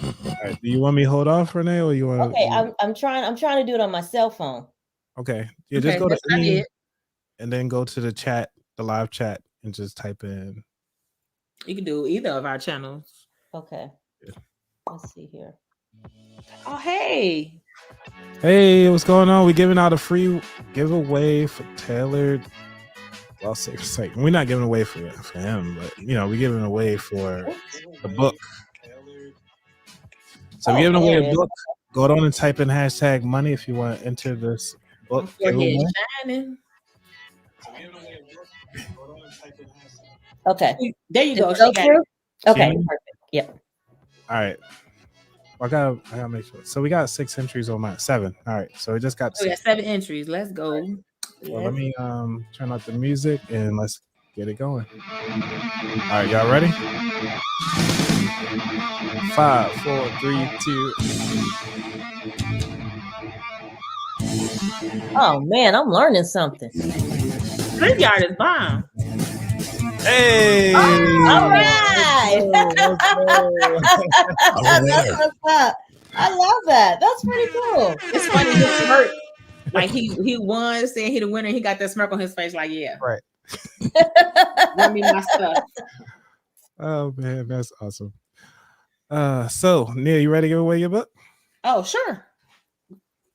All right, do you want me to hold off, Renee, or you want? Okay, I'm trying to do it on my cell phone. Okay, yeah, Okay, just go to that's what I any, did. and then go to the chat, the live chat, and just type in. You can do either of our channels. Okay. Yeah. Let's see here. Oh, hey. Hey, what's going on? We're giving out a free giveaway for tailored. Well, say we're not giving away for him, but we're giving away for the book. So we're giving away a book. Go on and type in hashtag money if you want to enter this book giveaway. Shining. Okay. There you go. Go through? Okay, She- perfect. Yep. All right. I gotta make sure. So we got 6 entries on mine. 7. All right. So we just got We got 7 entries. Let's go. Well, let me turn up the music and let's get it going. All right, y'all ready? 5, 4, 3, 2. Oh man, I'm learning something. StreamYard is bomb. Hey! All right. That's what's up. I love that. That's pretty cool. It's funny, his smirk. Like he won, saying he the winner. He got that smirk on his face, like, yeah. Right. Run me my stuff. Oh man, that's awesome. So Neil, you ready to give away your book? Oh, sure.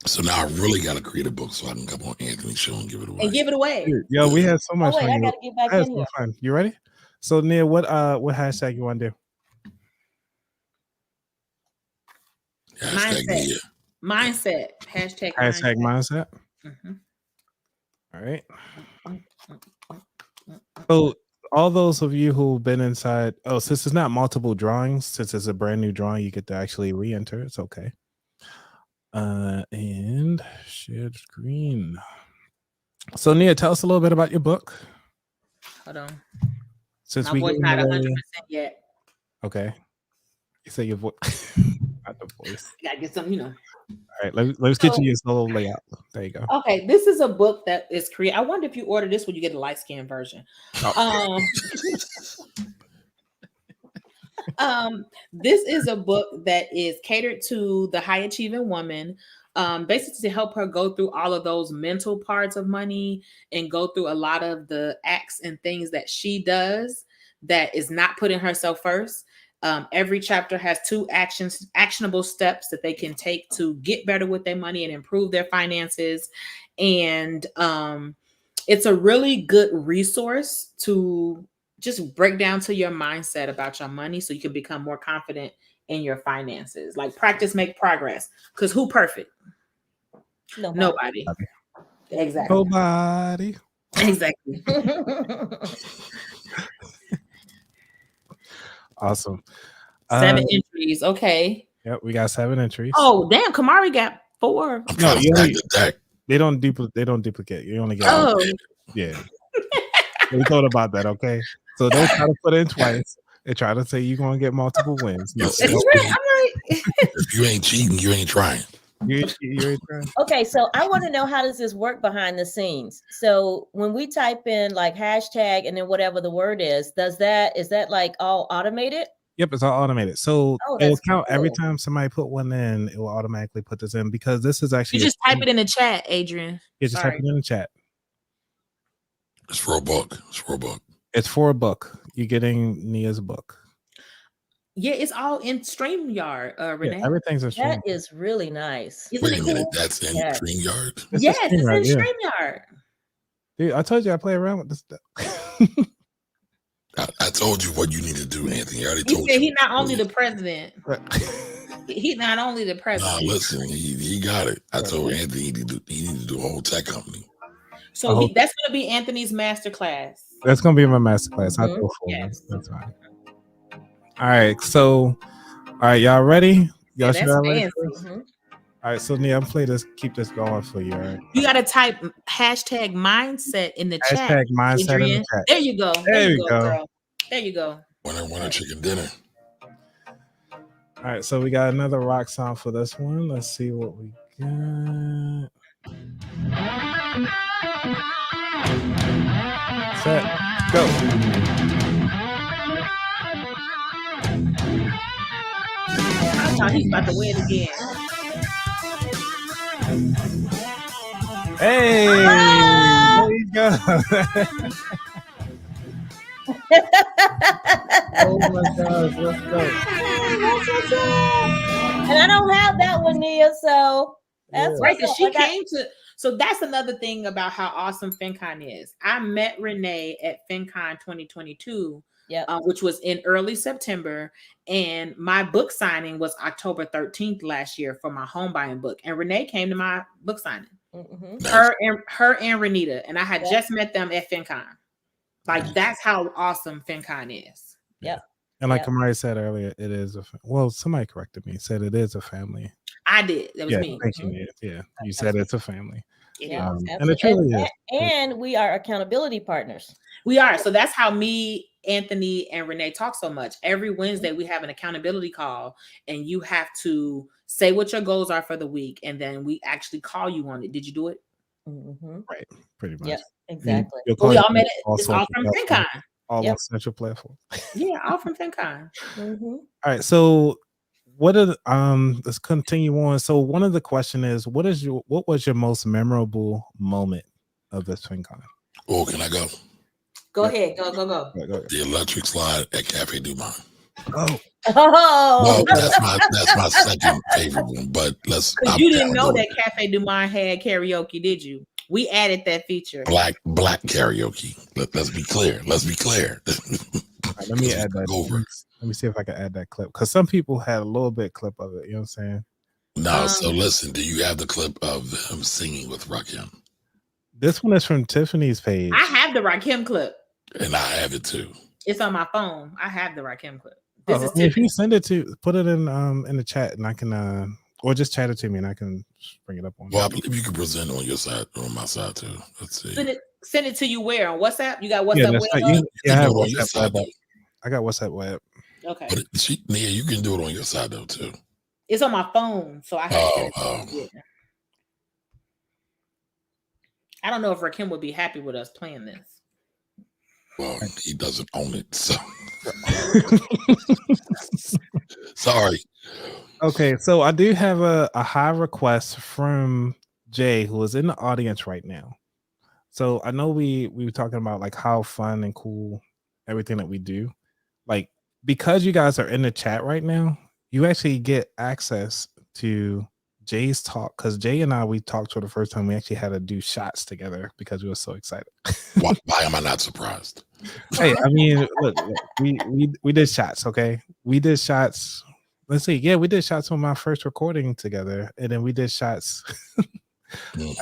So now I really got to create a book so I can come on Anthony's show and give it away. And give it away. Yo, we had so much wait, fun. I gotta get back I had in so here. fun. You ready? So Neil, what hashtag you want to do? Hashtag Mindset. Hashtag Mindset. Mm-hmm. All right. So all those of you who've been inside, since it's not multiple drawings, since it's a brand new drawing, you get to actually re-enter. It's okay. And share the screen. So Nia, tell us a little bit about your book. Hold on. Since My voice not 100% yet. Okay. You say your voice, not the voice. Gotta get some, All right, let's get you your solo layout. There you go. Okay, this is a book that is created. I wonder if you order this, would you get a light skin version? This is a book that is catered to the high achieving woman, basically to help her go through all of those mental parts of money and go through a lot of the acts and things that she does that is not putting herself first. Every chapter has 2 actionable steps that they can take to get better with their money and improve their finances. And it's a really good resource to just break down to your mindset about your money so you can become more confident in your finances. Like practice make progress. Because who perfect? Nobody. Exactly. Nobody. Exactly. Awesome. 7 entries. Okay. Yep, we got 7 entries. Oh, damn. Kamari got 4. No, they don't duplicate. You only get yeah. We thought about that, okay? So don't try to put it in twice and try to say you're gonna get multiple wins. No, I'm like, if you ain't cheating, you ain't trying. You ain't trying. Okay, so I want to know, how does this work behind the scenes? So when we type in like hashtag and then whatever the word is that like all automated? Yep, it's all automated. So that's it'll count every cool. time somebody put one in, it will automatically put this in because this is actually you just type it in the chat, Adrian. You just type it in the chat. It's for a book. It's for a book. You're getting Nia's book. Yeah, it's all in StreamYard, Renee. Yeah, everything's in StreamYard. That is really nice. Isn't Wait it a cool? minute, that's in StreamYard? Yes, it's in StreamYard. Dude, I told you I play around with this stuff. I told you what you need to do, Anthony. I already He told said you. he's not only the president. He's not only the president. Nah, listen, he got it. I told Anthony he need to do a whole tech company. So that's going to be Anthony's masterclass. That's going to be my masterclass. I'll go for it. That's fine. All right. So, all right, y'all ready? Y'all sure ready? All right. So, Nia, I'm playing this. Keep this going for you. All right. You got to type hashtag mindset in the chat. Hashtag mindset Adrian. in the chat. There you go. There you go. Girl. There you go. Winner chicken dinner. All right, so we got another rock song for this one. Let's see what we got. Set, go. I thought he's about to win again. Hey, there you go. Oh my gosh, let's go. That's what's up. And I don't have that one, Nia, so that's right. Because she came to. So that's another thing about how awesome FinCon is. I met Renee at FINCON23, which was in early September, and my book signing was October 13th last year for my home buying book. And Renee came to my book signing. Mm-hmm. Her and Renita, and I had just met them at FinCon. Like that's how awesome FinCon is. Yep. And like Kamari said earlier, it is somebody corrected me. Said it is a family. I did. That was me. Thank you. Yeah, you said it's a family. Yeah, and it truly is. And we are accountability partners. We are. So that's how me, Anthony, and Renee talk so much. Every Wednesday we have an accountability call, and you have to say what your goals are for the week, and then we actually call you on it. Did you do it? Mm-hmm. Right. Pretty much. Yep. Exactly. We all made it. It's all from FinCon. All on central platform. Yeah, all from FinCon. Mm-hmm. All right. So let's continue on. So one of the question is, what was your most memorable moment of this FinCon? Oh, can I go? Go ahead. Go. The electric slide at Cafe Du Monde. Oh. Well, that's my second favorite one. But you didn't know that Cafe Du Monde had karaoke, did you? We added that feature. Black karaoke. Let's be clear. Right, let me add that. Let me see if I can add that clip, because some people had a little bit clip of it. You know what I'm saying? No. So listen. Do you have the clip of him singing with Rakim? This one is from Tiffany's page. I have the Rakim clip, and I have it too. It's on my phone. I have the Rakim clip. If you send it put it in the chat, and I can or just chat it to me and I can bring it up on. Well, I believe you can present on your side, on my side too. Let's see. Send it to you where? On WhatsApp? You got WhatsApp web? I have WhatsApp web. I got WhatsApp web. Okay. But Nia, you can do it on your side though too. It's on my phone, so I have I don't know if Rakim would be happy with us playing this. Well, he doesn't own it, so sorry. Okay, so I do have a high request from Jay, who is in the audience right now. So I know we were talking about like how fun and cool everything that we do. Like, because you guys are in the chat right now, you actually get access to Jay's talk, because Jay and we talked for the first time. We actually had to do shots together because we were so excited. Why am I not surprised? Hey, I mean, look, we did shots, okay? We did shots. Let's see. Yeah, we did shots on my first recording together, and then we did shots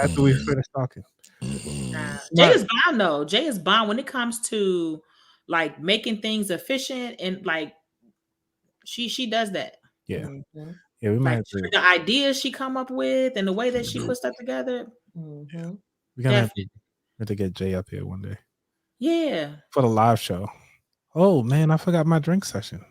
after we finished talking. Jay is bomb though. Jay is bomb when it comes to like making things efficient, and like she does that. Yeah. Yeah, we might the ideas she come up with and the way that she puts stuff together. We're gonna have to get Jay up here one day. Yeah. For the live show. Oh man, I forgot my drink session.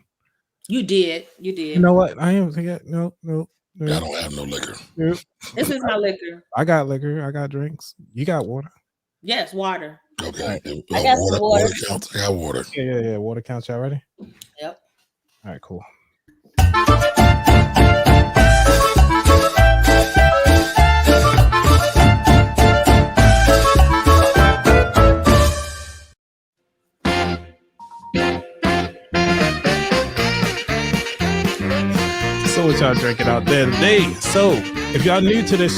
You did. You know what? I am forget. No. I don't have no liquor. Nope. This is my liquor. I got liquor. I got drinks. You got water? Yes, water. Okay. I got some water. Counts. I got water. Yeah. Water counts. Y'all ready? Yep. All right, cool. So what y'all drinking out there today? So if y'all new to this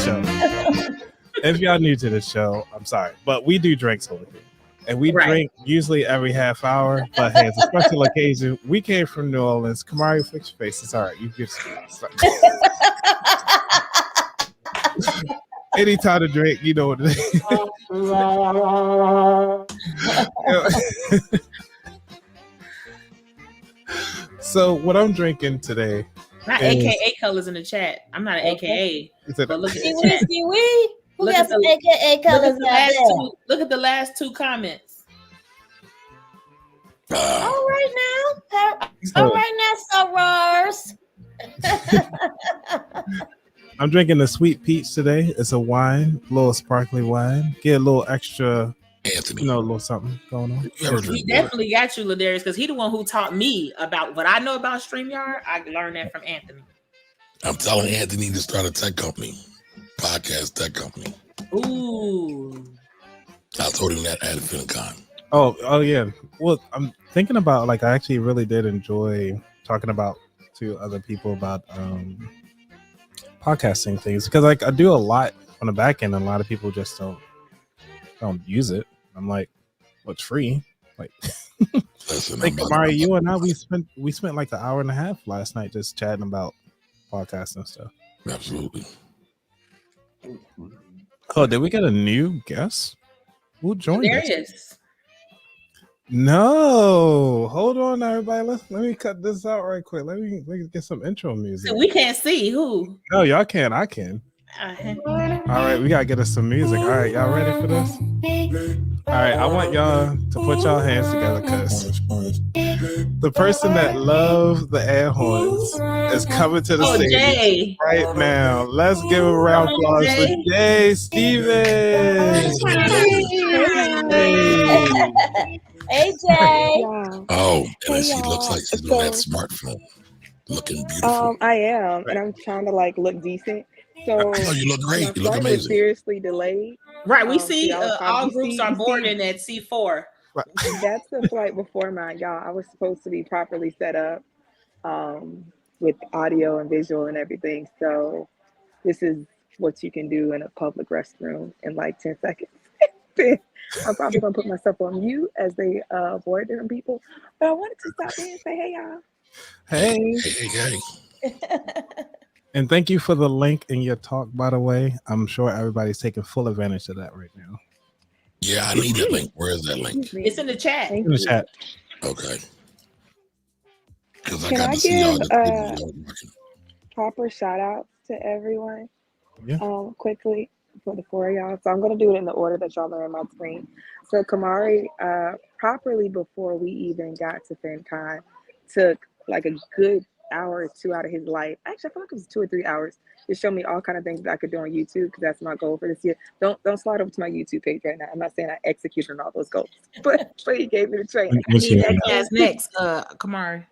show, I'm sorry, but we do drinks over here. And we drink usually every half hour, but hey, it's a special occasion. We came from New Orleans. Kamari, fix your face. It's all right. You get any time to drink, you know what it is. So what I'm drinking today. Not AKA colors in the chat. I'm not an AKA. But look at the chat. Who got some AKA colors out there? Look at the last two comments. All right now, sorors. I'm drinking a sweet peach today. It's a wine, a little sparkly wine. Get a little extra, Anthony, a little something going on. you ever He drink water? definitely got you, Ladarius, because he the one who taught me about what I know about StreamYard. I learned that from Anthony. I'm telling Anthony to start a tech company, podcast tech company. Ooh. I told him that at FinCon. Oh yeah. Well, I'm thinking about I actually really did enjoy talking to other people about podcasting things because I do a lot on the back end and a lot of people just don't use it. I'm like, what's free? Like, Listen, Kamari, you and I we spent like an hour and a half last night just chatting about podcasts and stuff. Absolutely. Oh, did we get a new guest? Who joined us? Ladarius. No, hold on, everybody. Let me cut this out right quick. Let me get some intro music. So we can't see who. No, y'all can. I can. All right, we gotta get us some music. All right, y'all ready for this? All right, I want y'all to put y'all hands together because the person that loves the air horns is coming to the stage Jay. right now. Let's give a round of applause for Jay Stevens. Hey, Jay. Yeah. Oh, and Hey, she looks y'all. like she's on that smartphone, looking beautiful. I am, and I'm trying to look decent. So I know you look great. my You look flight was amazing. seriously delayed. Right, we So see y'all all probably groups are boarding at C4. That's the flight before mine, y'all. I was supposed to be properly set up with audio and visual and everything. So this is what you can do in a public restroom in like 10 seconds. I'm probably gonna put myself on mute as they board different people. But I wanted to stop in and say, hey, y'all. Hey. And thank you for the link in your talk, by the way. I'm sure everybody's taking full advantage of that right now. Yeah, I need that link. Where is that link? It's in the chat. Thank In the you. chat. Okay. Because I Can got I to see all give the proper shout outs to everyone Yeah. quickly for the four of y'all? So I'm going to do it in the order that y'all are on my screen. So Kamari, properly before we even got to FinCon, took like a good hour or two out of his life. Actually, I feel like it was 2 or 3 hours to show me all kind of things that I could do on YouTube because that's my goal for this year. Don't slide over to my YouTube page right now. I'm not saying I executed on all those goals, but he gave me the training. I need that class next, Kamari.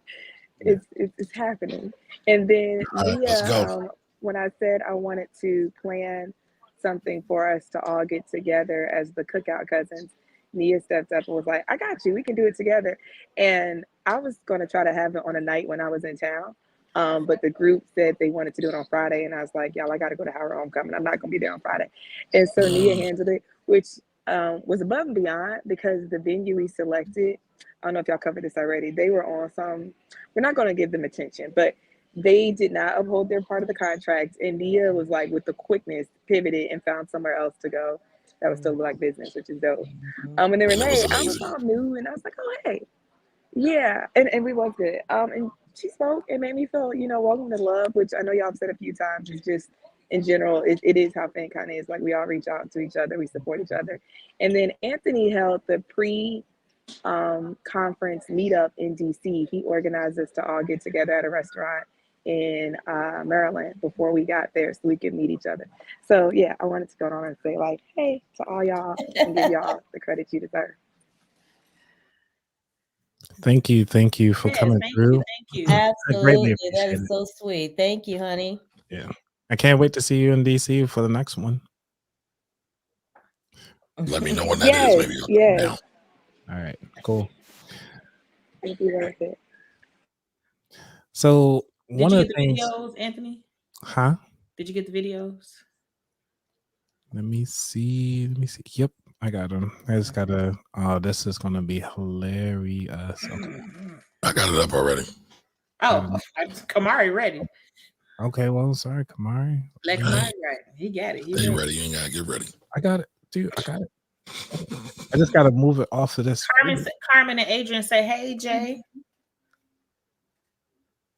It's happening. And then let's go. when I said I wanted to plan something for us to all get together as the Cookout Cousins, Nia stepped up and was like, I got you. We can do it together. And I was going to try to have it on a night when I was in town. But the group said they wanted to do it on Friday. And I was like, y'all, I got to go to Howard Homecoming. I'm not going to be there on Friday. And so Nia handled it, which was above and beyond because the venue we selected, I don't know if y'all covered this already. They were on we're not going to give them attention, but they did not uphold their part of the contract. And Nia was like, with the quickness, pivoted and found somewhere else to go. That was still like business, which is dope. And then Renee, I was all new and I was like, oh, hey. Yeah. And we was good. And she spoke and made me feel, welcome to love, which I know y'all have said a few times. It's just, in general, it is how FinCon is. Like, we all reach out to each other. We support each other. And then Anthony held the conference meetup in DC. He organized us to all get together at a restaurant in Maryland before we got there so we could meet each other. So yeah, I wanted to go on and say like, hey to all y'all and give y'all the credit you deserve. Thank you for coming through. Thank you. Absolutely. That is so sweet. Thank you, honey. Yeah. I can't wait to see you in DC for the next one. Let me know when that is. Maybe yes. Now. All right, cool. It'll be worth it. So Did you get the videos, Anthony? Huh? Did you get the videos? Let me see. Yep, I got them. I just gotta. Oh, this is gonna be hilarious. Okay. I got it up already. Oh, Kamari ready. Okay, well, sorry, Kamari. Let Kamari right. He got it. Stay ready. You ain't gotta get ready. I got it, dude. I got it. I just gotta move it off of this. Carmen and Adrian say, "Hey, Jay."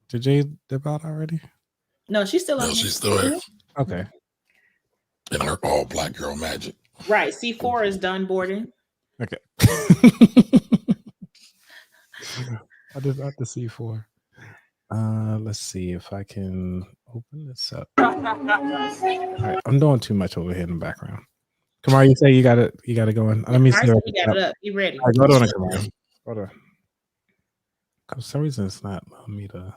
Did Jay dip out already? No, she's still on. No, she's still here. Okay. And her all black girl magic. Right. C4 is done boarding. Okay. I did not the C4. Let's see if I can open this up. All right, I'm doing too much over here in the background. Kamar, you say you got it going. Let me see. He got it up. You ready? All right, hold on, Kamar. Hold on. For some reason, it's not allowing me to.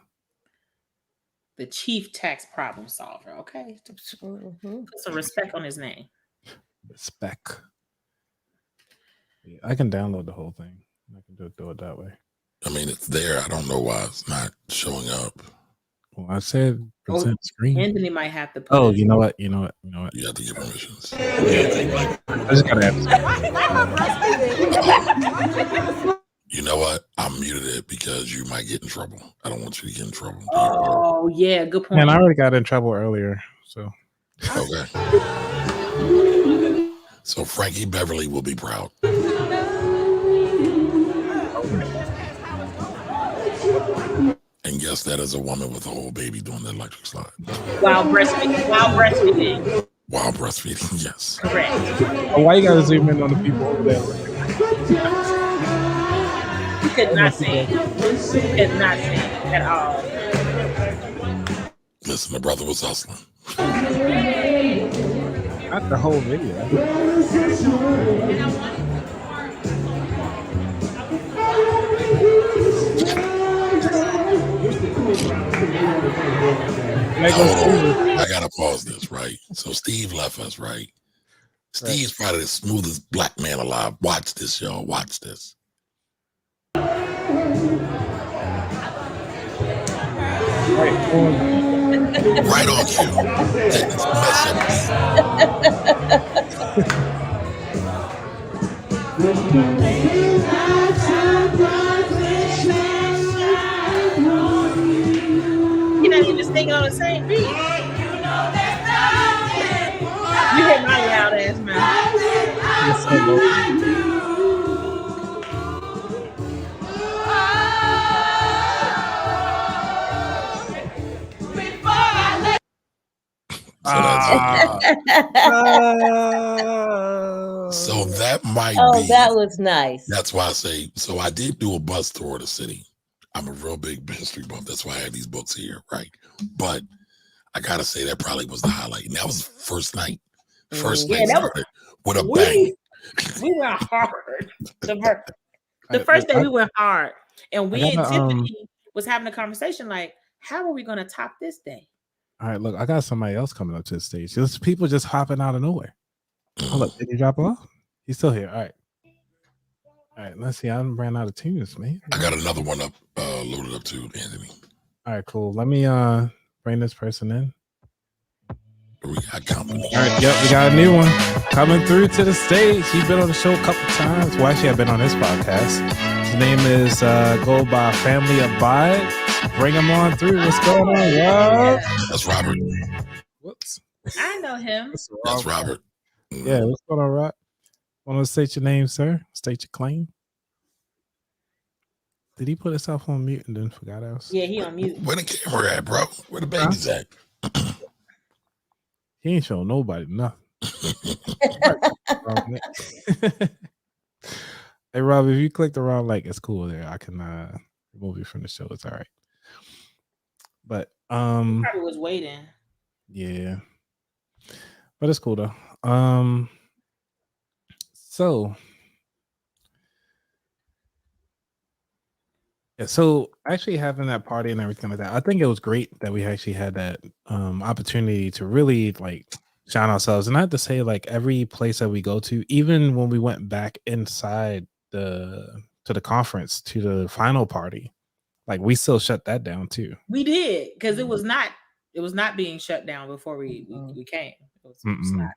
The chief tax problem solver. Okay, put some respect on his name. Spec. Yeah, I can download the whole thing. I can do it that way. I mean, it's there. I don't know why it's not showing up. Well, I said present screen. Anthony might have to put Oh, you know what? You have to give permissions. I just gotta add. You know what? I muted it because you might get in trouble. I don't want you to get in trouble. Oh, yeah, good point. And I already got in trouble earlier, so. Okay. So Frankie Beverly will be proud. And yes, that is a woman with a whole baby doing the electric slide. While breastfeeding. While breastfeeding, yes. Correct. Oh, why you gotta zoom in on the people over there? You could not see. At all. Listen, the brother was hustling. Not the whole video. I gotta pause this, right? So Steve left us, right? Steve's probably the smoothest black man alive. Watch this, y'all. Watch this. Right on cue. Mess up. You're not even singing on the same beat. You hit my loud ass mouth. So that might be. Oh, that was nice. That's why I say, so I did do a bus tour of the city. I'm a real big history buff. That's why I have these books here, right? But I gotta say that probably was the highlight. And that was the first night. First night started with a bang. We went hard. The first day we went hard. And we and Tiffany was having a conversation like, how are we gonna top this day? All right, look, I got somebody else coming up to the stage. There's people just hopping out of nowhere. Oh, look, did he drop off? He's still here. All right, let's see. I ran out of tunes, man. I got another one up, loaded up too, Anthony. All right, cool. Let me bring this person in. We got company. All right, yep, we got a new one coming through to the stage. He's been on the show a couple times. Well, actually, I've been on this podcast. His name is go by Family Abide. Bring him on through. What's going on, Rob? That's Robert. Whoops. I know him. That's Robert. Yeah, what's going on, Rob? Want to state your name, sir? State your claim. Did he put himself on mute and then forgot us? Yeah, he on mute. Where the camera at, bro? Where the baby's at? He ain't showing nobody nothing. Hey, Rob, if you clicked around like it's cool there, I can remove you from the show. It's all right. But He probably was waiting. Yeah. But it's cool though. So yeah, so actually having that party and everything like that, I think it was great that we actually had that opportunity to really like shine ourselves. And I have to say, like every place that we go to, even when we went back inside to the conference to the final party, like we still shut that down too. We did, because it was not being shut down before we came. It was not.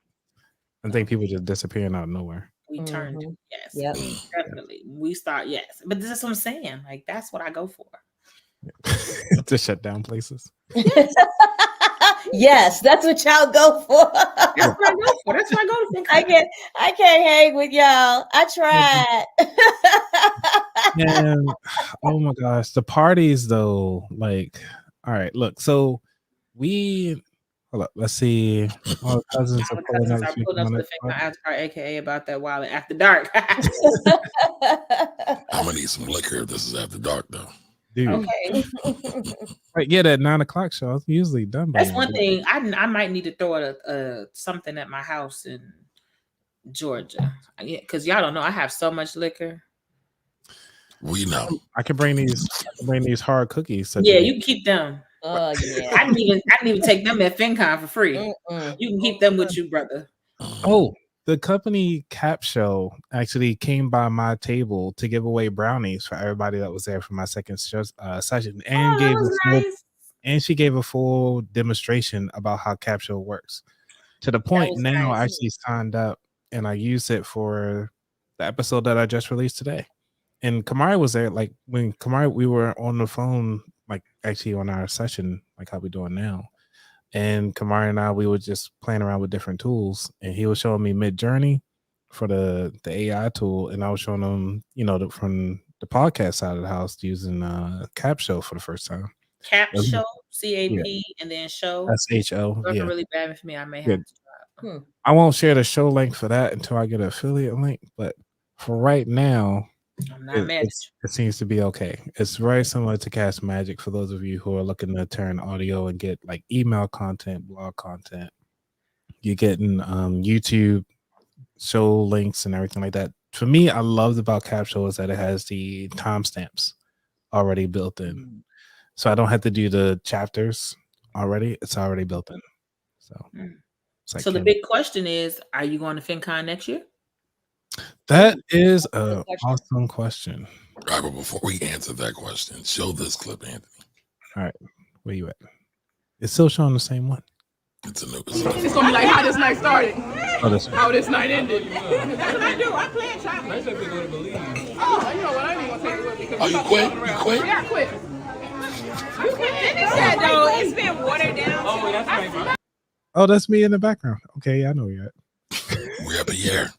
I think people just disappearing out of nowhere. We turned, yes, Yep. definitely. We start, yes, but this is what I'm saying. Like that's what I go for. To shut down places. Yes, that's what y'all go for. That's what I go for. That's what I go to think. I can't hang with y'all. I tried. And oh my gosh, the parties though, like, all right, look, so we hold up, let's see. All the cousins are pulling up to the FINCON after dark, aka about that wild after dark. I'm gonna need some liquor if this is after dark though. dude. Okay. Right, yeah, that 9 o'clock show is usually done by That's now. one thing. I might need to throw a something at my house in Georgia. Yeah, because y'all don't know I have so much liquor. We know. I can bring these hard cookies. So Yeah, you can keep them. Oh yeah. I didn't even take them at FinCon for free. Mm-mm. You can keep them with you, brother. Oh, the company Cap Show actually came by my table to give away brownies for everybody that was there for my second session, and That was nice. and she gave a full demonstration about how Cap Show works. To the point was now, nice. I actually signed up and I used it for the episode that I just released today. And Kamari was there, like when Kamari, we were on the phone, like actually on our session, like how we doing now. And Kamari and I, we were just playing around with different tools, and he was showing me Mid-Journey for the AI tool, and I was showing him, from the podcast side of the house using Cap Show for the first time. Cap Show, CAP, and then show. SHO. Those Yeah. are really bad for me. I may have to try. I won't share the show link for that until I get an affiliate link, but for right now, I'm not mad. it seems to be okay. It's very similar to Cast Magic for those of you who are looking to turn audio and get like email content, blog content. You're getting YouTube show links and everything like that. For me, I loved about Cap Show is that it has the timestamps already built in. So I don't have to do the chapters already. It's already built in. So, so the big question is, are you going to FinCon next year? That is an awesome question. Right, but before we answer that question, show this clip, Anthony. All right, where you at? It's still showing the same one. It's a new. It's gonna be like how this night started. Oh, this one. How this night ended. That's what I do. I play chocolate. Oh, you know what? I ain't gonna take it with me. Oh, you quit? You quit? Yeah, I quit. You quit? Finish that though. It's been watered down. Oh, that's right. Oh, that's me in the background. Okay, yeah, I know you're at. We're at Pierre.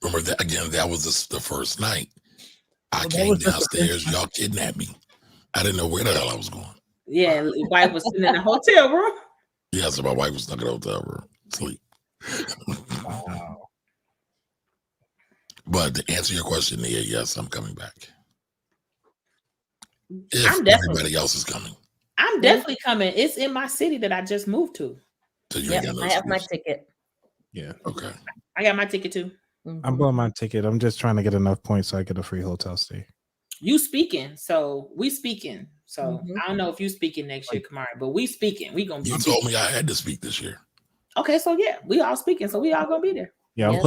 Remember that again? That was the first night. I that came was just the downstairs. Y'all kidnapped me. I didn't know where the hell I was going. Yeah, wife was sitting in the hotel room. Yeah, so my wife was stuck in the hotel room, sleep. Wow. But to answer your question, Nia, yes, I'm coming back. If I'm definitely- everybody else is coming. I'm definitely coming. It's in my city that I just moved to. So you Yep, ain't got no I have my excuse. ticket. Yeah. Okay. I got my ticket too. I'm blowing my ticket. I'm just trying to get enough points so I get a free hotel stay. You speaking, so we speaking. So I don't know if you speaking next year, Kamari, but we speaking. We gonna be. You told me I had to speak this year. Okay, so yeah, we all speaking, so we all gonna be there. Yeah, I'm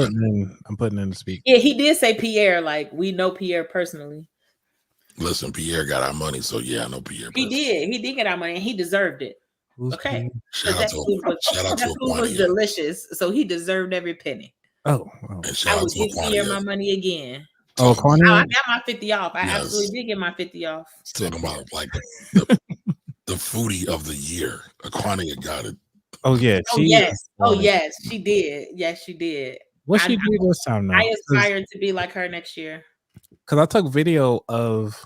putting in to speak. Yeah, he did say Pierre, like we know Pierre personally. Listen, Pierre got our money, so yeah, I know Pierre. He did get our money, and he deserved it. Who's Okay, Shout out that to food was Aquania. delicious, so he deserved every penny. Oh, And I shout out would to give Pierre my Aquania. money again. oh, I Corny. got my 50 off. I Yes. absolutely did get my 50 off. Talking about like the foodie of the year. Aquania got it. Oh yeah. Oh yes. Oh yes, she did. Yes, she did. What she do this time now? I aspire to be like her next year. Because I took video of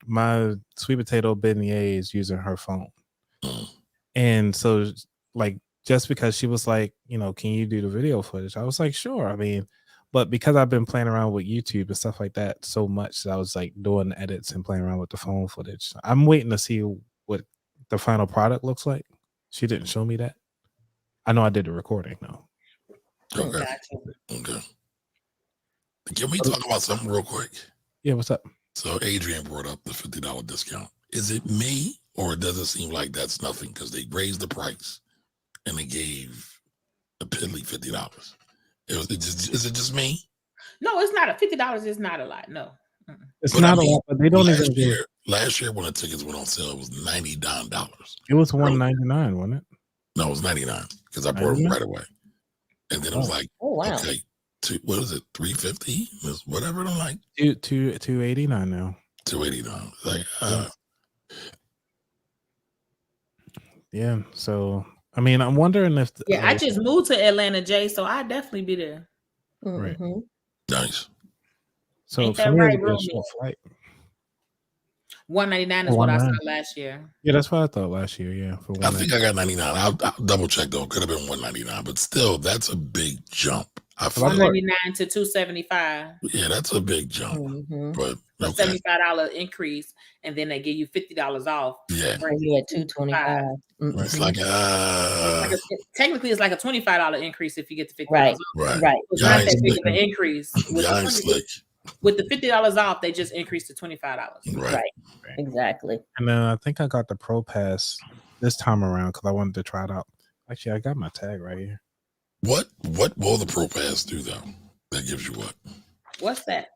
my sweet potato beignets using her phone, and so like just because she was like, can you do the video footage? I was like, sure. I mean, but because I've been playing around with YouTube and stuff like that so much, that I was like doing the edits and playing around with the phone footage. I'm waiting to see what the final product looks like. She didn't show me that. I know I did the recording though. Okay. Gotcha. Okay. Can we talk about something real quick? Yeah, what's up? So Adrian brought up the $50 discount. Is it me, or does it seem like that's nothing because they raised the price and they gave a piddly $50? Is it just me? No, it's not. $50 is not a lot. No. It's But not I mean, a lot, but they don't even do. Last year when the tickets went on sale, it was $99. It was $199, wasn't it? No, it was $99 because I bought it right away. And then it was like, Oh wow. okay, what is it? $350? Whatever. I'm like, $289 now. $289. Like, Yeah. So I mean, I'm wondering if I just moved to Atlanta, Jay, so I'd definitely be there. Right. nice. So Ain't for that me, right, it'd be a Romy? short flight. $199 is what I saw $199. last year. Yeah, that's what I thought last year. Yeah, for I one. think I got 99. I'll double check though. Could have been 199, but still, that's a big jump. $199 to $275. Yeah, that's a big jump. But a $75 increase, and then they give you $50 off. Yeah, you at $225. It's like technically it's like a $25 increase if you get the $50 right. off. Right. It's not that big of an increase. With the $50 off, they just increased to $25. Right. Exactly. And then I think I got the Pro Pass this time around because I wanted to try it out. Actually, I got my tag right here. What will the Pro Pass do though? That gives you what? What's that?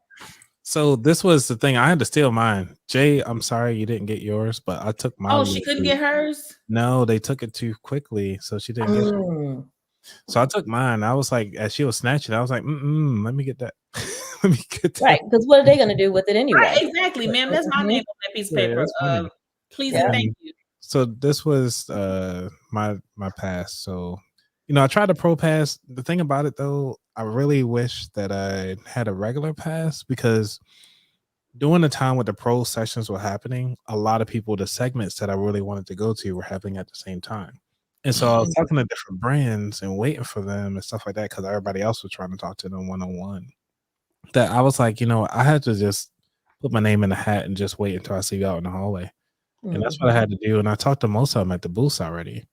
So this was the thing. I had to steal mine. Jay, I'm sorry you didn't get yours, but I took mine. Oh, she couldn't get hers? No, they took it too quickly, so she didn't get it. So I took mine. I was like, as she was snatching, I was like, let me get that. Let me get that. Right, because what are they going to do with it anyway? Right, exactly, ma'am. That's my name on that piece of paper. Please and thank you. So this was my pass. So, I tried the Pro Pass. The thing about it though, I really wish that I had a regular pass because during the time when the pro sessions were happening, a lot of people, the segments that I really wanted to go to were happening at the same time. And so I was talking to different brands and waiting for them and stuff like that because everybody else was trying to talk to them one-on-one. That I was like, I had to just put my name in the hat and just wait until I see you out in the hallway. And that's what I had to do. And I talked to most of them at the booths already.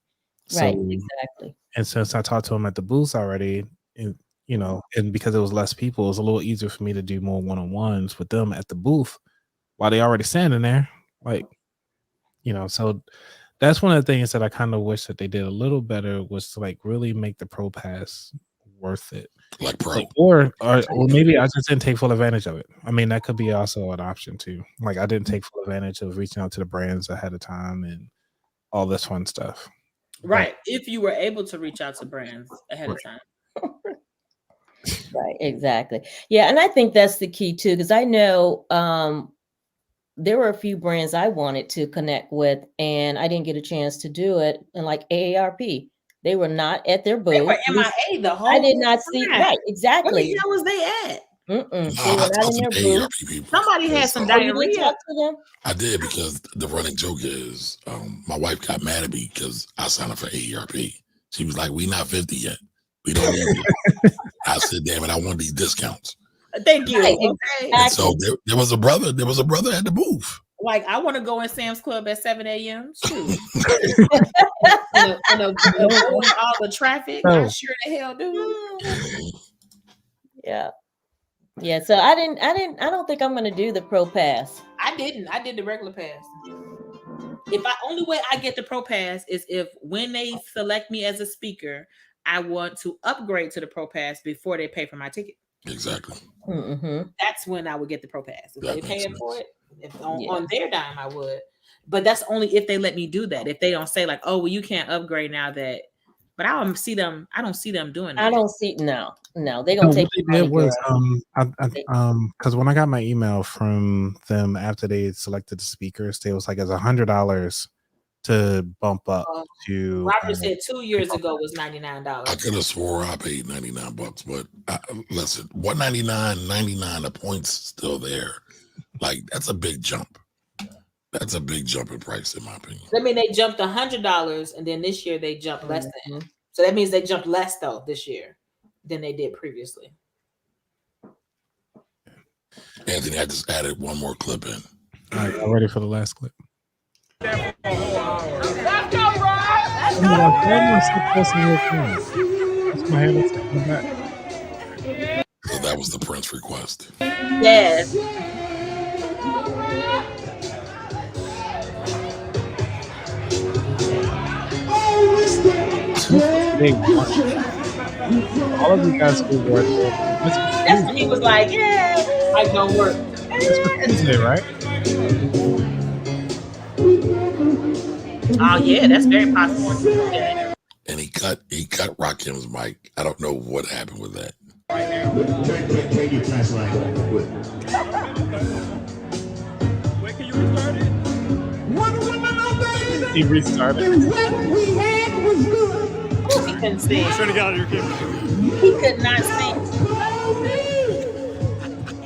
Right, exactly. And since I talked to them at the booths already, and and because it was less people, it was a little easier for me to do more one-on-ones with them at the booth while they already standing there. Like, so that's one of the things that I kind of wish that they did a little better was to like really make the Pro Pass worth it. Like Pro. Or maybe I just didn't take full advantage of it. I mean, that could be also an option too. Like I didn't take full advantage of reaching out to the brands ahead of time and all this fun stuff. Right. If you were able to reach out to brands ahead of time. Right, exactly. Yeah, and I think that's the key too, because I know there were a few brands I wanted to connect with, and I didn't get a chance to do it. And like AARP, they were not at their booth. They were MIA the whole I did not see. Right, exactly. Where the hell was they at? They were not in their booth. Somebody had some diarrhea. Talk to them? I did because the running joke is my wife got mad at me because I signed up for AARP. She was like, "We not 50 yet. We don't need it." I said, "Damn it, I want these discounts." Thank you. Right, okay. And so there was a brother. There was a brother at the booth. Like I want to go in Sam's Club at 7 a.m. Shoot. and all the traffic. I sure the hell do. Yeah. Yeah. So I don't think I'm gonna do the Pro Pass. I didn't. I did the regular pass. Only way I get the Pro Pass is if when they select me as a speaker, I want to upgrade to the Pro Pass before they pay for my ticket. Exactly. That's when I would get the Pro Pass. If they're paying for it, on their dime, I would. But that's only if they let me do that. If they don't say like, "Oh, well, you can't upgrade now that." But I don't see them doing that. I don't see no. They're gonna take it. Was because when I got my email from them after they selected the speakers, they was like it's $100 to bump up to. Robert said 2 years ago was $99. I could have swore I paid $99, but listen, $199.99. The points still there. Like that's a big jump. That's a big jump in price, in my opinion. I mean, they jumped $100, and then this year they jumped less than. So that means they jumped less though this year than they did previously. Anthony, I just added one more clip in. All right, y'all ready for the last clip? Let's go, Rob! So that was the Prince request. Yes. All of you guys who work there. That's when he was like, "Yeah, I don't work." It's right? Oh yeah, that's very possible. Yeah. And he cut Rakim's mic. I don't know what happened with that. Wait, can you restart it? He restarted. He couldn't sing. Trying to get out of your camera. He could not sing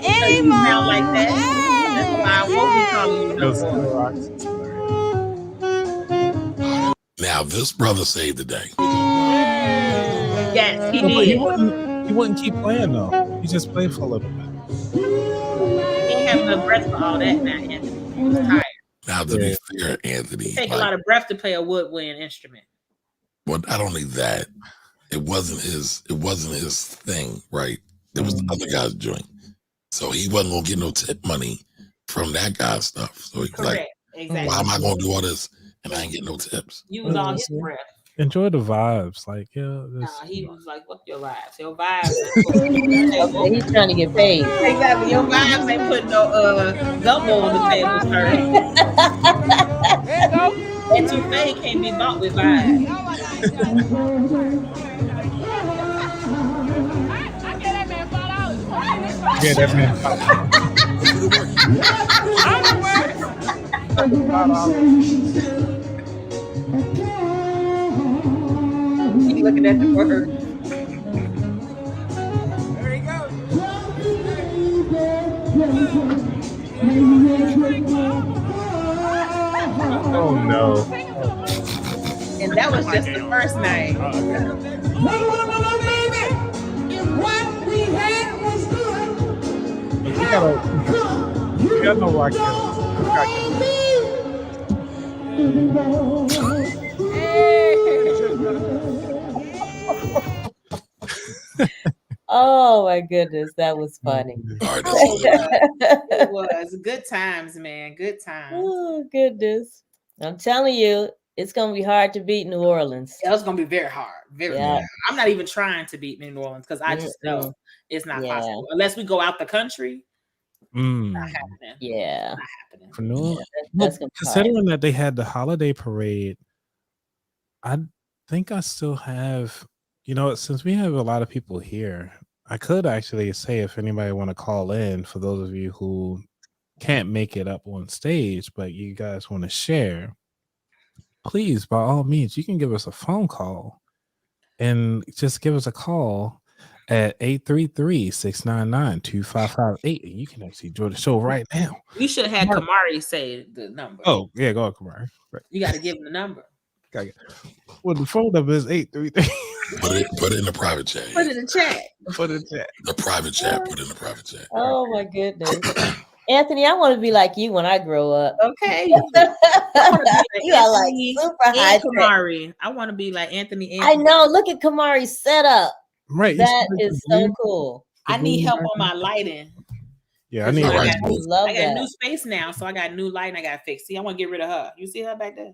anymore like that. That's why I won't be calling you no more. Now this brother saved the day. Yes, he did. He wouldn't keep playing though. He just played for a little bit. He ain't have enough breath for all that now, Anthony. He was tired. Now, to be fair, Anthony, It take a lot of breath to play a woodwind instrument. Well, not only that, it wasn't his thing, right? It was the other guy's joint. So he wasn't gonna get no tip money from that guy's stuff. So he's like, exactly. why am I gonna do all this and I ain't getting no tips? Use all his breath. Enjoy the vibes, like he was like, "What your vibes? Your vibes." He's trying to get paid. Exactly. Your vibes ain't putting no gumbo on the table, sir. And toupee can't be bought with vibes. Yeah, that man. Keep looking at the word. There he goes. Oh no. And that was just the first night. You gotta know why I can't. Oh my goodness, that was funny. It was good times, man. Good times. Oh goodness. I'm telling you, it's gonna be hard to beat New Orleans. Yeah, it's gonna be very hard. Very hard. I'm not even trying to beat New Orleans because I just know it's not possible. Unless we go out the country. Not happening. Yeah. Not happening. For New Orleans. Considering that they had the holiday parade, I think I still have, since we have a lot of people here, I could actually say if anybody want to call in, for those of you who can't make it up on stage, but you guys want to share, please, by all means, you can give us a phone call and just give us a call at 833-699-2558. You can actually join the show right now. You should have had Kamari say the number. Oh, yeah, go on, Kamari. Right. You got to give him the number. Well, the phone number is 833. Put it in the private chat. Put it in the chat. Put it in the chat. The private chat. Put it in the private chat. Oh my goodness. Anthony, I want to be like you when I grow up. Okay. You are like super high Kamari. I want to be like Anthony. I know. Look at Kamari's setup. Right. That is so cool. I need help on my lighting. Yeah, I need. I got new space now, so I got new lighting. I got to fix. See, I want to get rid of her. You see her back there?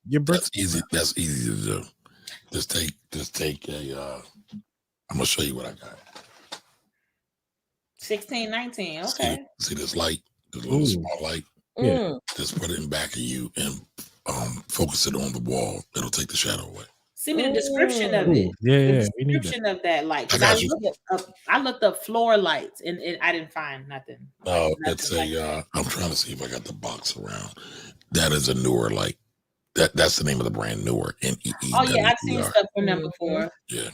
Your That's easy. That's easy to do. Just take a. I'm gonna show you what I got. 1619. Okay. See this light, this little small light. Yeah. Just put it in back of you and focus it on the wall. It'll take the shadow away. See me the description of it. Yeah, the description of that light. I looked up floor lights and I didn't find nothing. No, it's a. I'm trying to see if I got the box around. That is a newer light. That's the name of the brand, Newer. NEE. Oh yeah, I've seen stuff from them before. Yeah.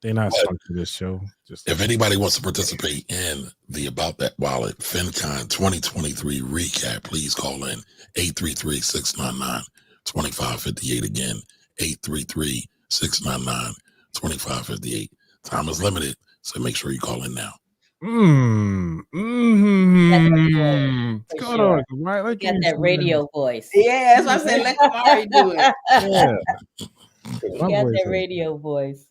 They're not sponsoring this show. If anybody wants to participate in the About That Wallet FinCon 2023 recap, please call in 833-699-2558. Again, 833-699-2558. Time is limited, so make sure you call in now. Right, got that radio voice. Yeah, that's why I said let Kamari do it. Yeah. You got that radio voice.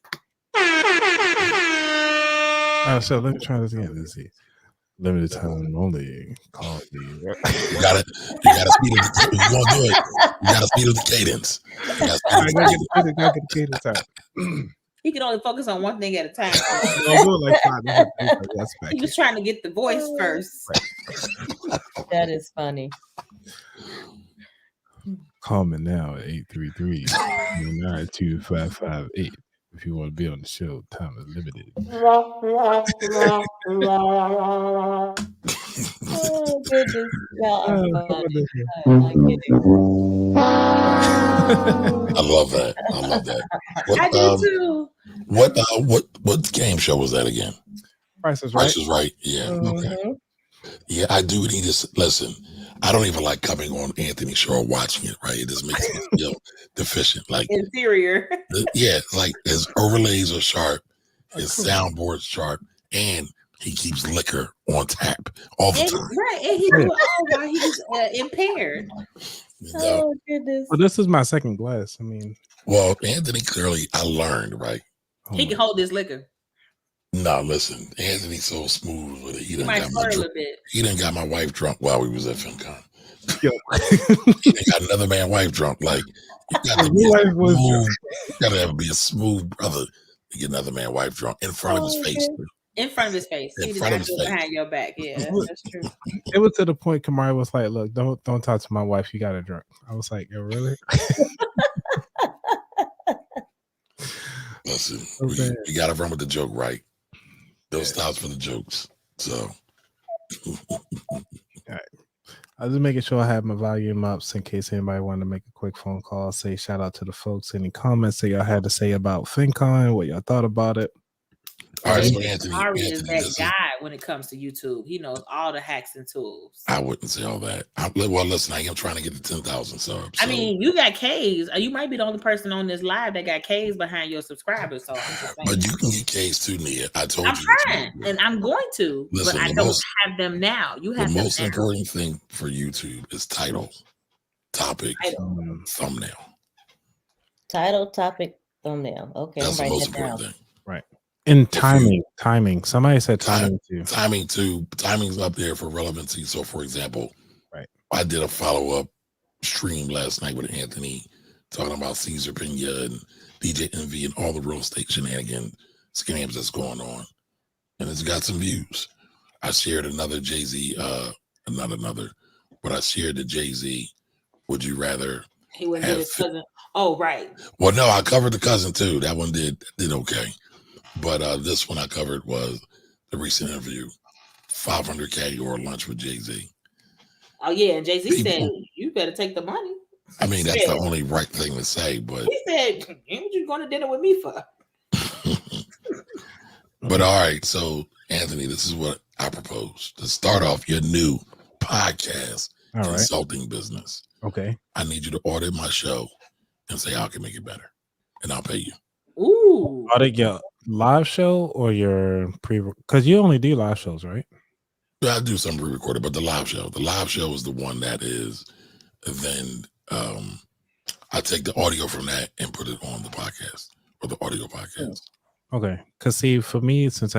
So let me try this again. Let's see. Limited time only. Call me. You gotta speed up the cadence. You won't do it. You gotta speed up the cadence. Gotta get the cadence out. He can only focus on one thing at a time. He was trying to get the voice first. That is funny. Call me now at 833-992-558 if you want to be on the show. Time is limited. Oh goodness. I love that. I do too. What game show was that again? Price is Right. Price is Right. Yeah. Okay. Yeah, I do need to listen. I don't even like coming on Anthony's show or watching it, right? It just makes me feel deficient. Like, Inferior. yeah, like his overlays are sharp, his soundboard's sharp, and he keeps liquor on tap all the time. Right, and he do it all while he's impaired. You know? Oh goodness. Well, this is my second glass. I mean, Well, Anthony clearly, I learned, right? He can hold this liquor. No, listen, Anthony's so smooth with it. He might slur a little bit. He done got my wife drunk while we was at FinCon. Yo. He done got another man wife drunk. Like, you gotta be a smooth brother to get another man wife drunk in front of his face. In front of his face. In He did front not of do his it face. behind your back. Yeah, that's true. It was to the point Kamari was like, "Look, don't talk to my wife. You got her drunk." I was like, "Yo, really?" Listen, Okay. we got to run with the joke, right? Those stops for the jokes. So, I was just making sure I have my volume up in case anybody wanted to make a quick phone call. Say shout out to the folks. Any comments that y'all had to say about FinCon? What y'all thought about it? all right, so Anthony, Ari is that guy when it comes to YouTube. He knows all the hacks and tools. I wouldn't say all that. Well, listen, I am trying to get to 10,000 subs. I mean, you got K's. You might be the only person on this live that got K's behind your subscribers. So I'm just saying. But you can get K's too, Nia. I told I'm you. trying, and I'm going to, Listen, but I don't have them now. You have the them most now. important thing for YouTube is title, topic, thumbnail. Title, topic, thumbnail. Okay, That's I'm the writing most that down. important thing. Right. And timing. Somebody said timing too. Timing's up there for relevancy. So, for example, right, I did a follow-up stream last night with Anthony talking about Caesar Pena and DJ Envy and all the real estate shenanigans, scams that's going on. And it's got some views. I shared another Jay-Z, not another, but I shared the Jay-Z. Would you rather he wouldn't get his cousin? Oh, right. Well, no, I covered the cousin too. That one did okay. But this one I covered was the recent interview, 500K or lunch with Jay-Z. Oh, yeah. And Jay-Z said, you better take the money. I mean, that's the only right thing to say. But he said, what you going to dinner with me for? But all right. So, Anthony, this is what I propose. To start off your new podcast consulting business. Okay. I need you to audit my show and say how I can make it better. And I'll pay you. Ooh. Audit your live show or your because you only do live shows, right? Yeah, I do some pre-recorded, but the live show is the one that is then I take the audio from that and put it on the podcast or the audio podcast. Okay. Because see, for me, since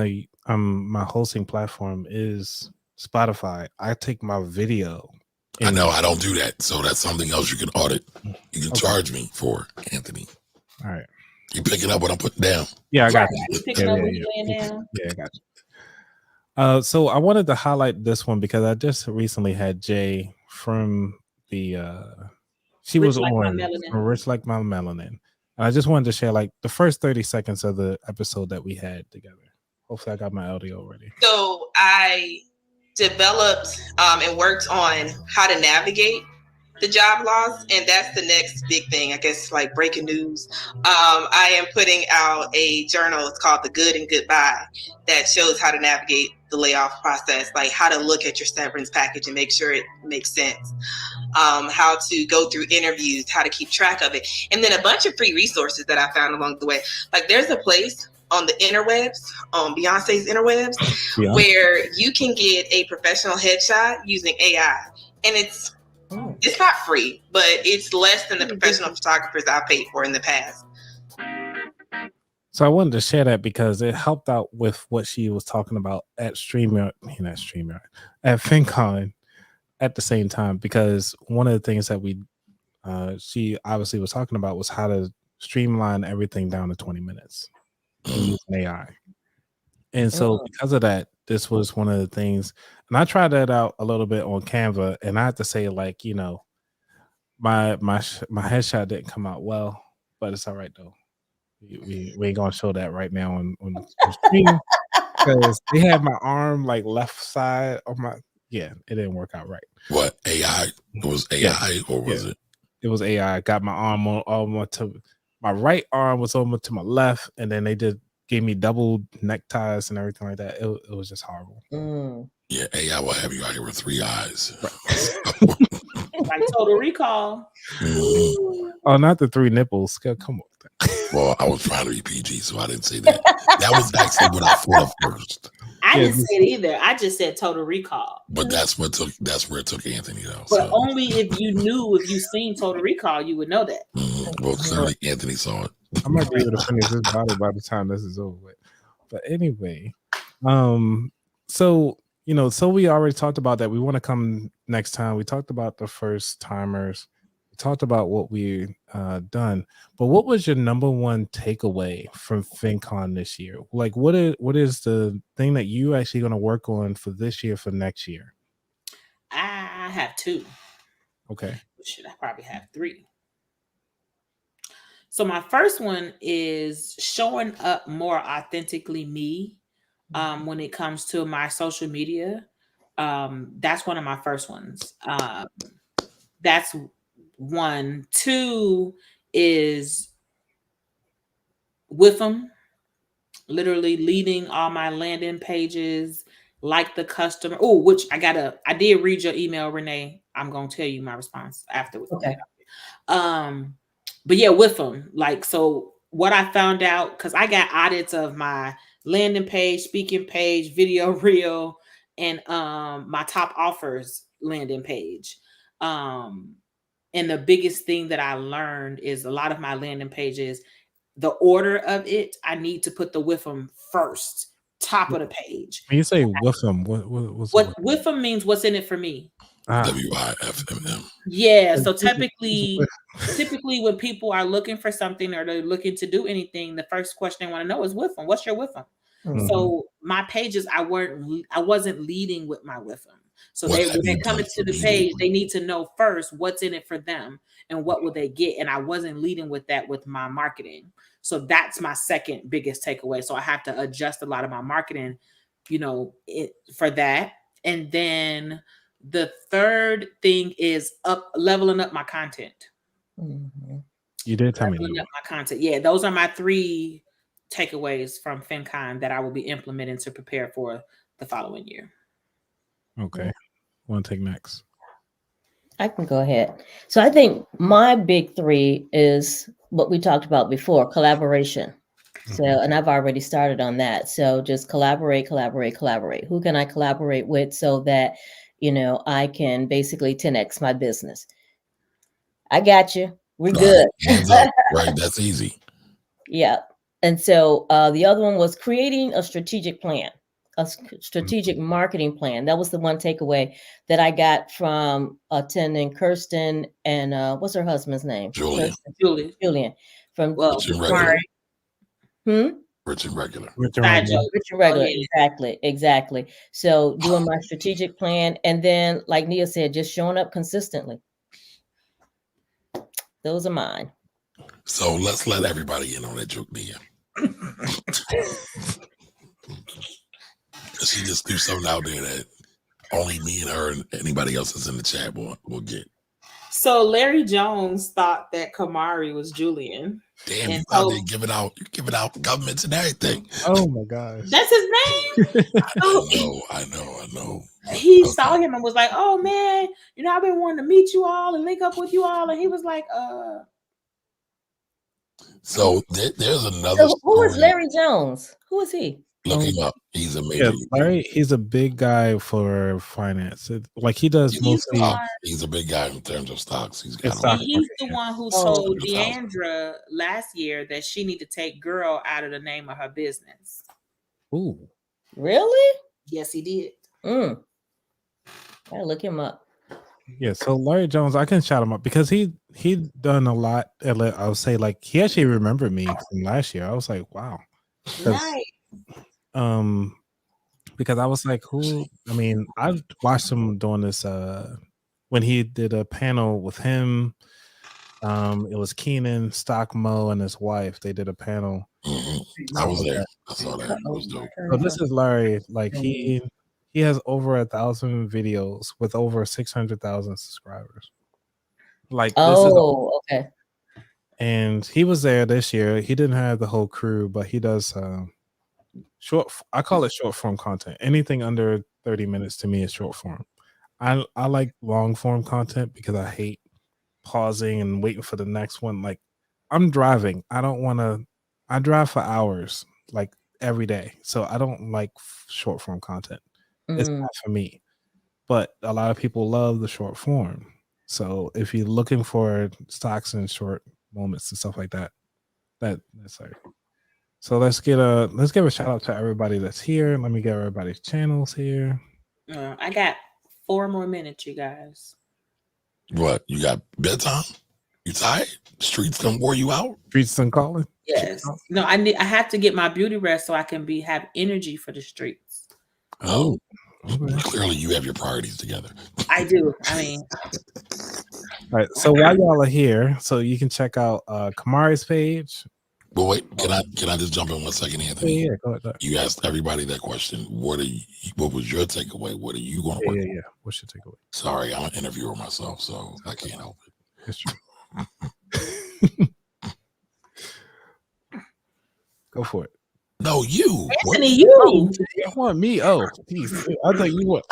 my hosting platform is Spotify, I take my video. I know I don't do that. So that's something else you can audit. You can charge me for, Anthony. All right. You picking up what I'm putting down? Yeah, I got you. You picking up what you're laying down? Yeah, I got you. So I wanted to highlight this one because I just recently had Jay from the she was on Rich Like My Melanin. And I just wanted to share like the first 30 seconds of the episode that we had together. Hopefully I got my audio ready. So I developed and worked on how to navigate the job loss, and that's the next big thing, I guess, like breaking news. I am putting out a journal. It's called The Good and Goodbye, that shows how to navigate the layoff process, like how to look at your severance package and make sure it makes sense, how to go through interviews, how to keep track of it, and then a bunch of free resources that I found along the way. Like there's a place on the interwebs, on Beyonce's interwebs, where you can get a professional headshot using AI, and it's not free, but it's less than the professional photographers I paid for in the past. So I wanted to share that because it helped out with what she was talking about at FinCon at the same time, because one of the things that she obviously was talking about was how to streamline everything down to 20 minutes using AI. And so because of that, this was one of the things, and I tried that out a little bit on Canva, and I have to say, like, you know, my headshot didn't come out well, but it's all right though. We ain't gonna show that right now on the screen because they had my arm like left side of my it didn't work out right. What AI? It was AI or was it? It was AI. I got my arm on almost to my right arm was almost to my left, and then they did gave me double neckties and everything like that. It was just horrible. Yeah, AI will have you out here with 3 eyes. Like Total Recall. Oh, not the 3 nipples. Come on. Well, I was trying to be PG, so I didn't say that. That was actually what I thought of first. I didn't say it either. I just said Total Recall. But that's where it took Anthony though. But only if you seen Total Recall, you would know that. Well, clearly Anthony saw it. I might be able to finish this bottle by the time this is over with. But anyway, so we already talked about that. We want to come next time. We talked about the first timers. We talked about what we done. But what was your number one takeaway from FinCon this year? Like, what is the thing that you actually going to work on for this year, for next year? I have 2. Okay. Should I probably have 3? So my first one is showing up more authentically me when it comes to my social media. That's one of my first ones. That's 1. 2 is with them, literally leading all my landing pages, like the customer. Oh, which I did read your email, Renee. I'm gonna tell you my response afterwards. Okay. But yeah, with them. Like, so what I found out, because I got audits of my landing page, speaking page, video reel, and my top offers landing page. And the biggest thing that I learned is a lot of my landing pages, the order of it, I need to put the with them first, top of the page. When you say with them, what's what with them means? What's in it for me? WIFMM. Yeah. So typically when people are looking for something or they're looking to do anything, the first question they want to know is with them. What's your with them? So my pages, I wasn't leading with my with them. So when they come into the page, they need to know first what's in it for them and what will they get. And I wasn't leading with that with my marketing. So that's my second biggest takeaway. So I have to adjust a lot of my marketing, for that. And then the third thing is leveling up my content. You did tell me. Leveling up my content. Yeah, those are my 3 takeaways from FinCon that I will be implementing to prepare for the following year. Okay. Want to take next? I can go ahead. So I think my big 3 is what we talked about before, collaboration. So, and I've already started on that. So just collaborate. Who can I collaborate with so that, I can basically 10x my business? I got you. We're good. Hands up. Right. That's easy. Yeah. And so the other one was creating a strategic plan, a strategic marketing plan. That was the one takeaway that I got from attending Kirsten and what's her husband's name? Julian. From Rich and Regular. Rich and Regular. Exactly. So doing my strategic plan, and then like Nia said, just showing up consistently. Those are mine. So let's let everybody in on that joke, Nia. She just threw something out there that only me and her and anybody else that's in the chat will get. So Larry Jones thought that Kamari was Julian. Damn, you out there giving out governments and everything. Oh my gosh. That's his name? I know. He saw him and was like, oh man, I've been wanting to meet you all and link up with you all. And he was like, So there's another So who is Larry Jones? Who is he? Look him up. He's a major. Larry, he's a big guy for finance. He does mostly. He's a big guy in terms of stocks. He's the one who told Deandra last year that she need to take girl out of the name of her business. Ooh. Really? Yes, he did. I look him up. Yeah, so Larry Jones, I can shout him up because he done a lot. I would say he actually remembered me from last year. I was like, wow. Right. Because I was like, who? I mean, I watched him doing this when he did a panel with him. It was Keenan, Stockmo, and his wife. They did a panel. I was there. I saw that. It was dope. So this is Larry. He has over 1,000 videos with over 600,000 subscribers. Okay. And he was there this year. He didn't have the whole crew, but he does I call it short form content. Anything under 30 minutes to me is short form. I like long form content because I hate pausing and waiting for the next one. Like, I'm driving. I drive for hours, like, every day. So I don't like short form content. It's not for me. But a lot of people love the short form. So if you're looking for stocks and short moments and stuff like that, that's like. So let's give a shout out to everybody that's here. Let me get everybody's channels here. I got 4 more minutes, you guys. What? You got bedtime? You tired? Streets done wore you out? Streets done calling? Yes. No, I have to get my beauty rest so I can have energy for the streets. Oh. Okay. Clearly you have your priorities together. I do. I mean, all right. So while y'all are here, so you can check out Kamari's page. But wait, can I just jump in 1 second, Anthony? Yeah, go ahead. You asked everybody that question. What was your takeaway? What are you going to work on? Yeah. What's your takeaway? Sorry, I'm an interviewer myself, so I can't help it. That's true. Go for it. No, you. Anthony, you. You want me? Oh, geez. I thought you want.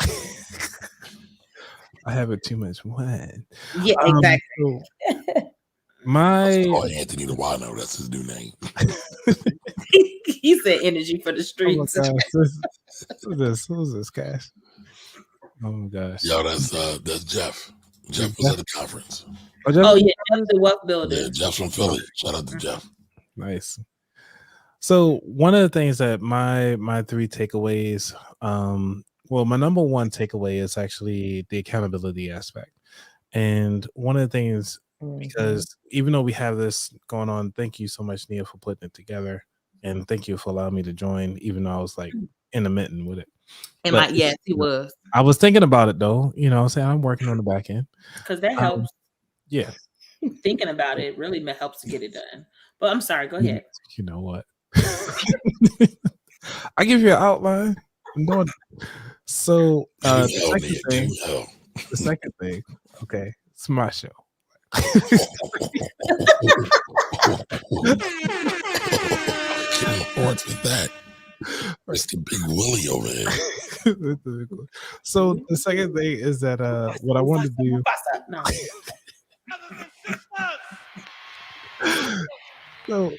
I have too much wine. Yeah, exactly. Anthony the Wino, that's his new name. He said energy for the streets. Oh my gosh. Who's this, Cash? Oh my gosh. Yo, that's Jeff. Jeff was at the conference. Oh yeah, Jeff the wealth builder. Yeah, Jeff's from Philly. Shout out to Jeff. Nice. So one of the things that my 3 takeaways, well, my number 1 takeaway is actually the accountability aspect. And one of the things, because even though we have this going on, thank you so much, Nia, for putting it together. And thank you for allowing me to join, even though I was like intermittent with it. Yes, he was. I was thinking about it though, you know what I'm saying? I'm working on the back end. Because that helps. Yeah. Thinking about it really helps to get it done. But I'm sorry, go ahead. You know what? I give you an outline. So the second thing, okay, it's my show. With that. Mr. Big Willie over there. So the second thing is that what I want to do. No. So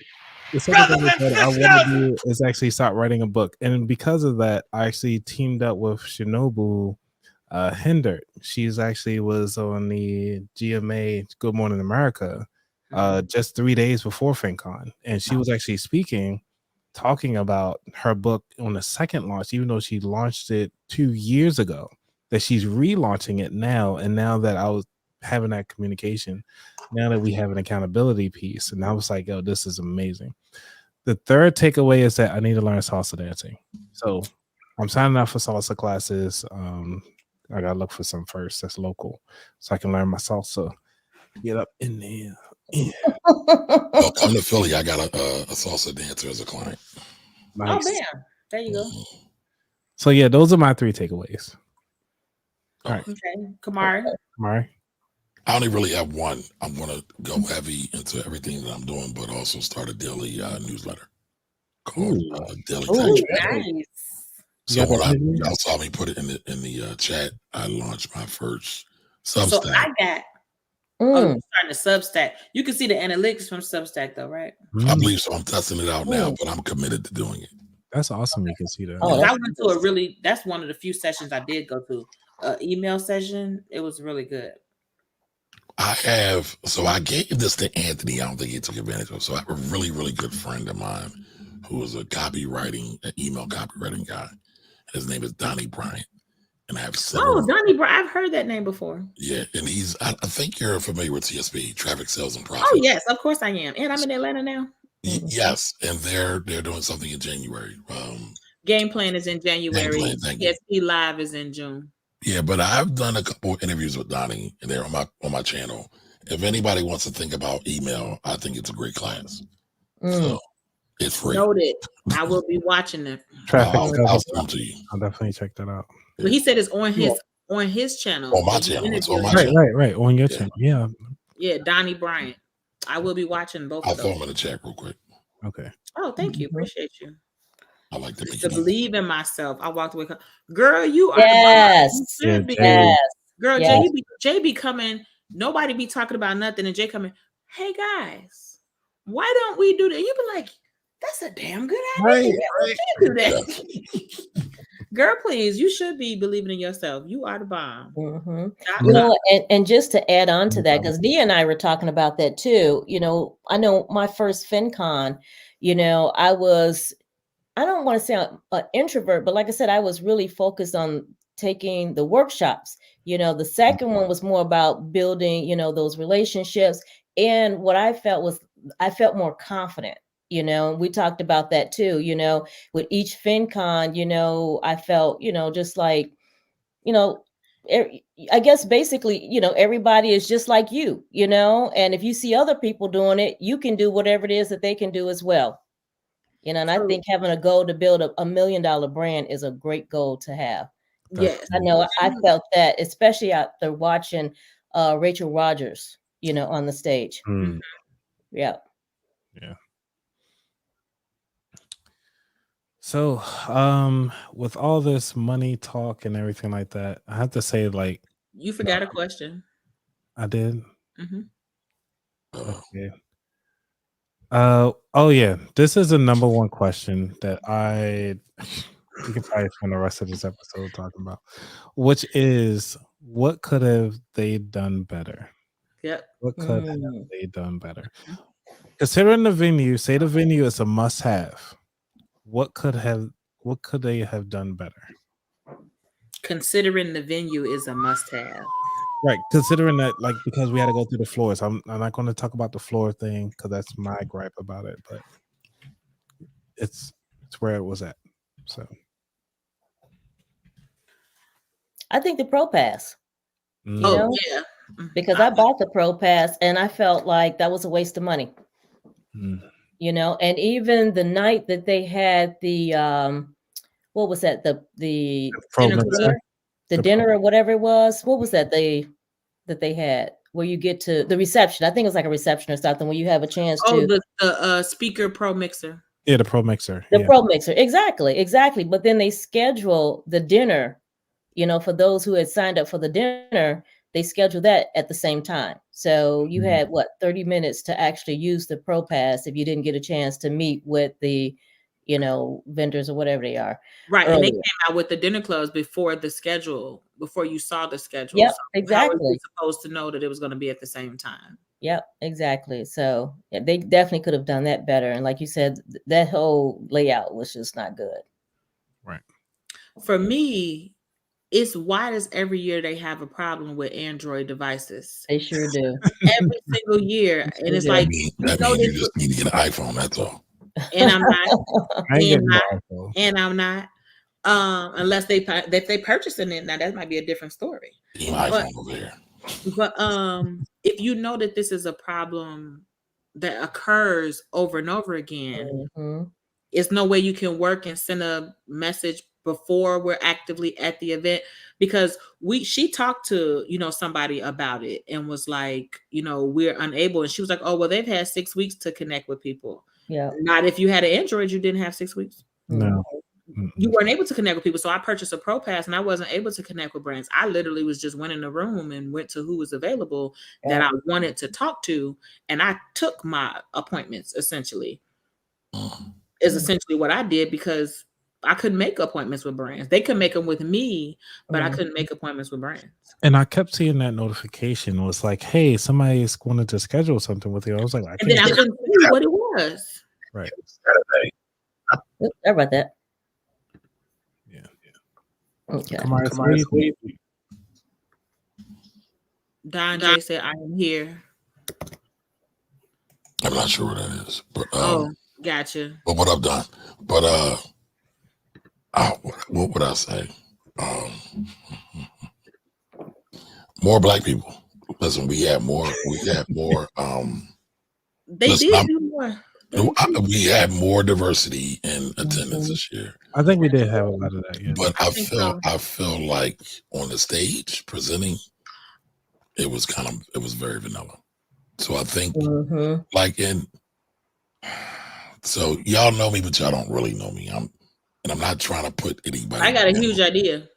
the second thing that I want to do is actually start writing a book, and because of that, I actually teamed up with Shinobu Hindert. She's actually was on the GMA Good Morning America just 3 days before FINCON, and she was actually speaking, talking about her book on the second launch, even though she launched it 2 years ago, that she's relaunching it now. And now that I was having that communication, now that we have an accountability piece, and I was like, oh, this is amazing. The third takeaway is that I need to learn salsa dancing. So I'm signing up for salsa classes. I gotta look for some first that's local, so I can learn my salsa. Get up in there. Yeah. Well, come to Philly. I got a salsa dancer as a client. Nice. Oh, bam. There you go. So yeah, those are my 3 takeaways. All right. Okay. Kamari. I only really have one. I'm going to go heavy into everything that I'm doing, but also start a daily newsletter called Daily Tax. Nice. So when y'all saw me put it in the chat, I launched my first Substack. So I got. Oh, you're starting to Substack. You can see the analytics from Substack, though, right? I believe so. I'm testing it out now, but I'm committed to doing it. That's awesome. You can see that. Oh, I went to that's one of the few sessions I did go to. Email session. It was really good. I gave this to Anthony. I don't think he took advantage of it. So I have a really, really good friend of mine who is an email copywriting guy. His name is Donnie Bryant. And I have several. Oh, Donnie Bryant. I've heard that name before. Yeah, and I think you're familiar with TSP, Traffic Sales and Profit. Oh, yes, of course I am. And I'm in Atlanta now. Yes, and they're doing something in January. Game Plan is in January. TSP Live is in June. Yeah, but I've done a couple of interviews with Donnie, and they're on my channel. If anybody wants to think about email, I think it's a great class. So it's free. Noted. I will be watching it. I'll send to you. I'll definitely check that out. But he said it's on his channel. On my channel. It's on my channel. Right. On your channel. Yeah. Yeah, Donnie Bryant. I will be watching both. I'll throw him in the chat real quick. Okay. Oh, thank you. Appreciate you. I like to make to it believe in myself. I walked away. Girl, you are Yes. the bomb. You should be. Yes. Girl, Yes. Jay be coming. Nobody be talking about nothing, and Jay coming. Hey guys, why don't we do that? You be like, that's a damn good idea. Right. We should do that. Girl, please, you should be believing in yourself. You are the bomb. Mm-hmm. Stop You know, lying. and just to add on to that, because Nia and I were talking about that too. You know, I know my first FinCon, you know, I don't want to say I'm an introvert, but like I said, I was really focused on taking the workshops. You know, the second one was more about building, you know, those relationships. And what I felt was I felt more confident. You know, we talked about that too. You know, with each FinCon, you know, I felt, you know, just like, you know, I guess basically, you know, everybody is just like you know, and if you see other people doing it, you can do whatever it is that they can do as well. You know, and I think having a goal to build a $1 million brand is a great goal to have. Yes. I know I felt that, especially after watching Rachel Rogers, you know, on the stage. Mm. Yeah. Yeah. So, with all this money talk and everything like that, I have to say, like, You forgot a question. I did. Mm-hmm. Okay. Oh yeah, this is the number one question that we can probably spend the rest of this episode talking about, which is what could have they done better? Yep. What could have they done better? Considering the venue, say the venue is a must-have. What could they have done better? Considering the venue is a must-have. Right, considering that, like, because we had to go through the floors. I'm not going to talk about the floor thing because that's my gripe about it, but it's where it was at. So I think the Pro Pass. You Oh know? yeah. Because I bought the Pro Pass and I felt like that was a waste of money. You know, and even the night that they had the what was that? The dinner or whatever it was. What was that that they had where you get to the reception? I think it was like a reception or something where you have a chance to the speaker Pro Mixer. Yeah, the Pro Mixer. The Pro Mixer. Exactly. But then they schedule the dinner, you know, for those who had signed up for the dinner, they scheduled that at the same time. So you had 30 minutes to actually use the Pro Pass if you didn't get a chance to meet with the, you know, vendors or whatever they are. Right. earlier. And they came out with the dinner clubs before you saw the schedule. Yep, so exactly. How were you supposed to know that it was going to be at the same time? Yep, exactly. So they definitely could have done that better. And like you said, that whole layout was just not good. Right. For me, it's why does every year they have a problem with Android devices? They sure do. Every single year. And it's like, that means you just need to get an iPhone, that's all. And I'm not. I'm not. Unless they purchasing it. Now that might be a different story. But if you know that this is a problem that occurs over and over again, it's no way you can work and send a message before we're actively at the event, because she talked to, you know, somebody about it and was like, you know, we're unable, and she was like, oh well, they've had 6 weeks to connect with people. Yeah. Not if you had an Android, you didn't have 6 weeks. No. You weren't able to connect with people. So I purchased a Pro Pass and I wasn't able to connect with brands. I literally was just went in the room and went to who was available that I wanted to talk to. And I took my appointments essentially. Is essentially what I did, because I couldn't make appointments with brands. They could make them with me, but I couldn't make appointments with brands. And I kept seeing that notification. It was like, hey, somebody's wanted to schedule something with you. I was like, I couldn't see what it was. Right. Sorry about that. Yeah. Okay. Come on. Don J said, I am here. I'm not sure what that is, but gotcha. But what I've done, but what would I say? More Black people. Listen, we had more. They did do more. We had more diversity in attendance this year. I think we did have a lot of that. Yeah. But I feel like on the stage presenting, it was very vanilla. So I think so y'all know me, but y'all don't really know me. and I'm not trying to put anybody. I got a huge idea.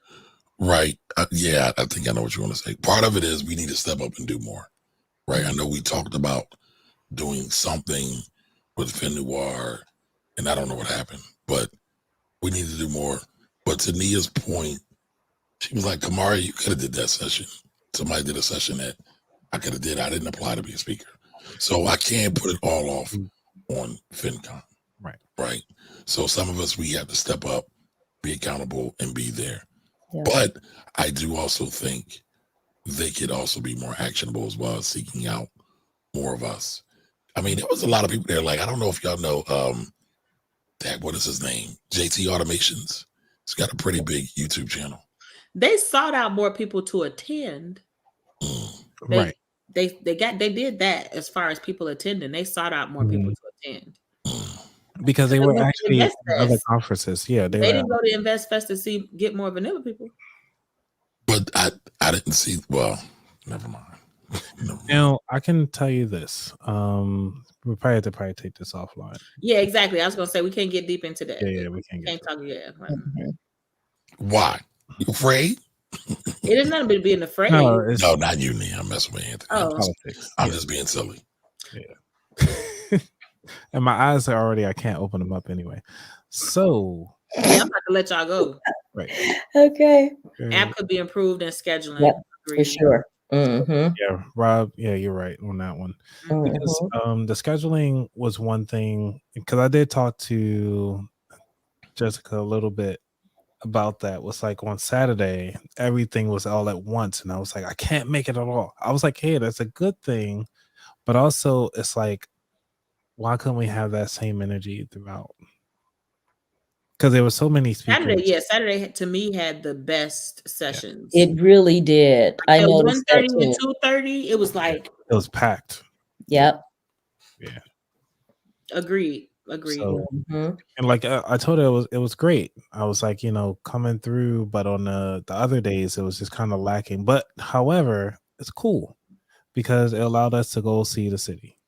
Right. Yeah, I think I know what you want to say. Part of it is we need to step up and do more. Right. I know we talked about doing something with Fin Noir, and I don't know what happened, but we need to do more. But to Nia's point, she was like, Kamari, you could have did that session. Somebody did a session that I could have did. I didn't apply to be a speaker. So I can't put it all off on FinCon. Right. So some of us, we have to step up, be accountable, and be there. Yeah. But I do also think they could also be more actionable as well as seeking out more of us. I mean, there was a lot of people there. Like, I don't know if y'all know what is his name? JT Automations. He's got a pretty big YouTube channel. They sought out more people to attend. Right. They did that as far as people attending. They sought out more people to attend. Because they were actually at other conferences. Yeah, they didn't go to Invest Fest to get more vanilla people. But I didn't see. Well, never mind. Now I can tell you this. We probably have to take this offline. Yeah, exactly. I was gonna say we can't get deep into that. Yeah, we can't talk. Yeah. Why? You afraid? It is nothing but being afraid. No, not you, Nia. I'm messing with Anthony. Politics. I'm just being silly. Yeah. And my eyes are already, I can't open them up anyway. So yeah, I'm about to let y'all go. Right. Okay. App could be improved in scheduling. Yep, for sure. Mm-hmm. Yeah, Rob. Yeah, you're right on that one. Because the scheduling was one thing. Because I did talk to Jessica a little bit about that. Was like on Saturday, everything was all at once, and I was like, I can't make it at all. I was like, hey, that's a good thing, but also it's like, why couldn't we have that same energy throughout? Because there were so many speakers. Saturday to me had the best sessions. It really did. I know 1:30 and 2:30. It was like it was packed. Yep. Yeah. Agreed. So, and like I told her, it was great. I was like, coming through, but on the other days it was just kind of lacking. But however, it's cool because it allowed us to go see the city.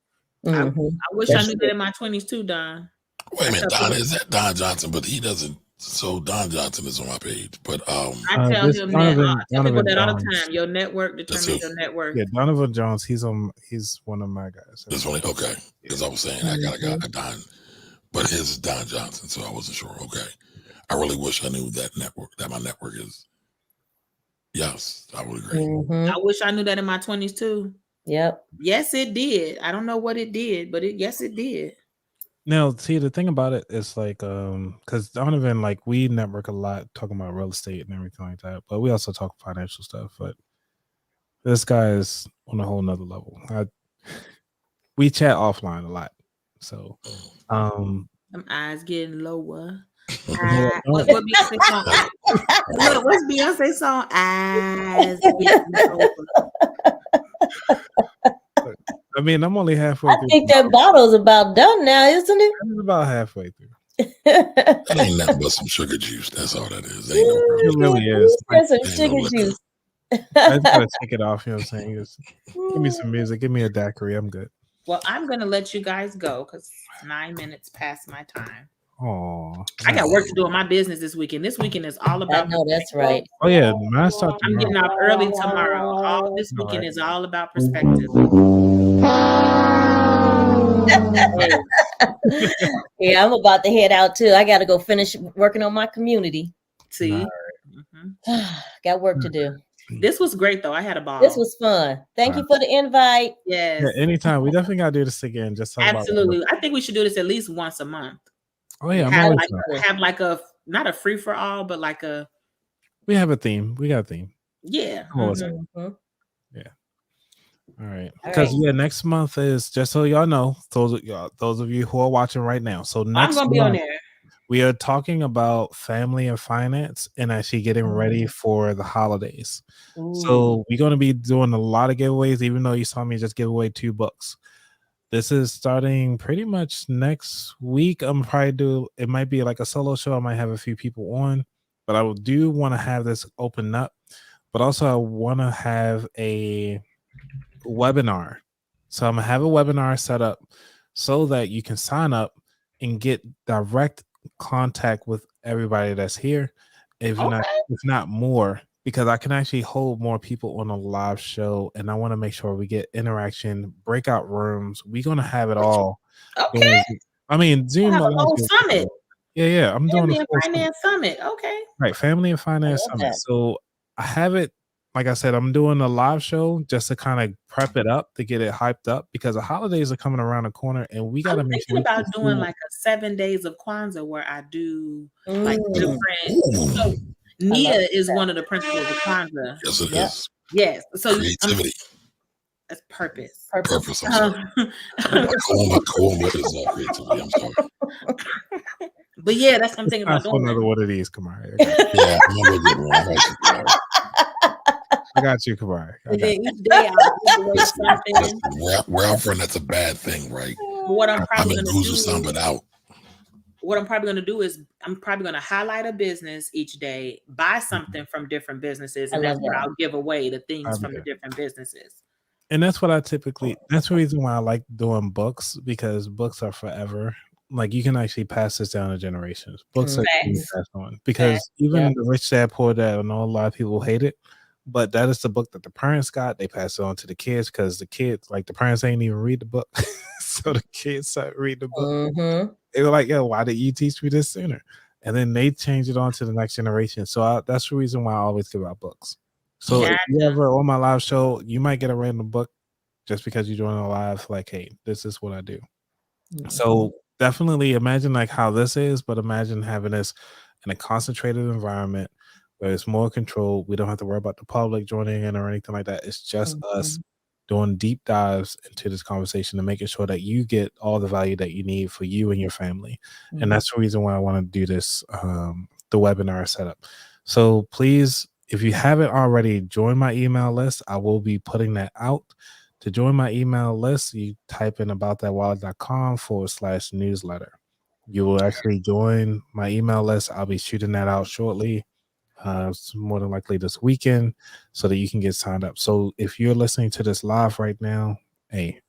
I wish I knew that in my 20s too, Don. Wait a minute, Don, is that Don Johnson? But he doesn't. So Don Johnson is on my page. But I tell him that. I tell people that all the time. Your network determines your net worth. Yeah, Donovan Jones. He's one of my guys. That's only okay. Because I was saying I got a Don, but his is Don Johnson, so I wasn't sure. Okay, I really wish I knew that my network is. Yes, I would agree. I wish I knew that in my 20s too. Yep. Yes, it did. I don't know what it did, but yes, it did. Now, see, the thing about it is like, because Donovan, like, we network a lot talking about real estate and everything like that, but we also talk financial stuff. But this guy is on a whole nother level. We chat offline a lot, so them eyes getting lower. What's Beyonce song? What's Beyonce song? Eyes getting lower. I mean, I'm only halfway through. I think that bottle's about done now, isn't it? I'm about halfway through. That ain't nothing but some sugar juice. That's all that is. It really is. There's some sugar juice. I just gotta take it off. You know what I'm saying? Just give me some music. Give me a daiquiri. I'm good. Well, I'm gonna let you guys go because 9 minutes past my time. Oh, I got work to do in my business this weekend. This weekend is all about. I know that's right. Oh yeah, I'm getting out early tomorrow. All this weekend is all about perspective. Yeah, I'm about to head out too. I got to go finish working on my community. See, got work to do. This was great though. I had a ball. This was fun. Thank you for the invite. Yes. Yeah, anytime. We definitely gotta do this again. Just absolutely. I think we should do this at least once a month. Oh yeah, have like a not a free for all, but like a. We have a theme. We got a theme. Yeah. Yeah. All right. Because next month is, just so y'all know, those of you who are watching right now. So next I'm gonna be on there. We are talking about family and finance and actually getting ready for the holidays. So we're going to be doing a lot of giveaways, even though you saw me just give away 2 books. This is starting pretty much next week. I'm probably it might be like a solo show. I might have a few people on, but I do want to have this open up. But also I want to have a webinar. So I'm going to have a webinar set up so that you can sign up and get direct contact with everybody that's here, if not more, because I can actually hold more people on a live show, and I want to make sure we get interaction, breakout rooms. We're gonna have it all. Okay. I mean, We'll Zoom. have a whole summit. Yeah. I'm doing Family a and full Finance Summit. Okay. right, Family and Finance love Summit. that. So I have it. Like I said, I'm doing a live show just to kind of prep it up to get it hyped up because the holidays are coming around the corner, and we got to I'm make thinking sure about doing like a 7 days of Kwanzaa where I do like Mm. different. So Nia is one of the principles of Kwanzaa. Yes, it Yep. is. Yes. So Creativity. that's purpose. Purpose. I'm sorry. Kauma is creativity. I'm sorry. But yeah, that's what I'm thinking about That's doing. another one of these, Kamari. Yeah, I'm gonna get one. I got you, Kamari. And then each day I'll give away something. Where I'm from, that's a bad thing, right? But what I'm I'm probably in going to do some, but out. What I'm probably going to do is I'm probably going to highlight a business each day, buy something from different businesses, and that's where I'll give away the things from the different businesses. And that's what that's the reason why I like doing books, because books are forever. Like you can actually pass this down to generations. Books are passed on because even the Rich Dad Poor Dad, I know a lot of people hate it, but that is the book that the parents got. They pass it on to the kids because the kids, like the parents ain't even read the book. So the kids start reading the book. They were like, yo, why did you teach me this sooner? And then they change it on to the next generation. So that's the reason why I always give out books. So if you ever on my live show, you might get a random book just because you're doing a live, like, hey, this is what I do. So definitely imagine like how this is, but imagine having this in a concentrated environment where it's more controlled. We don't have to worry about the public joining in or anything like that. It's just us doing deep dives into this conversation and making sure that you get all the value that you need for you and your family. And that's the reason why I want to do this, the webinar setup. So please, if you haven't already, join my email list. I will be putting that out. To join my email list, you type in aboutthatwallet.com/newsletter. You will actually join my email list. I'll be shooting that out shortly. More than likely this weekend, so that you can get signed up. So if you're listening to this live right now, hey,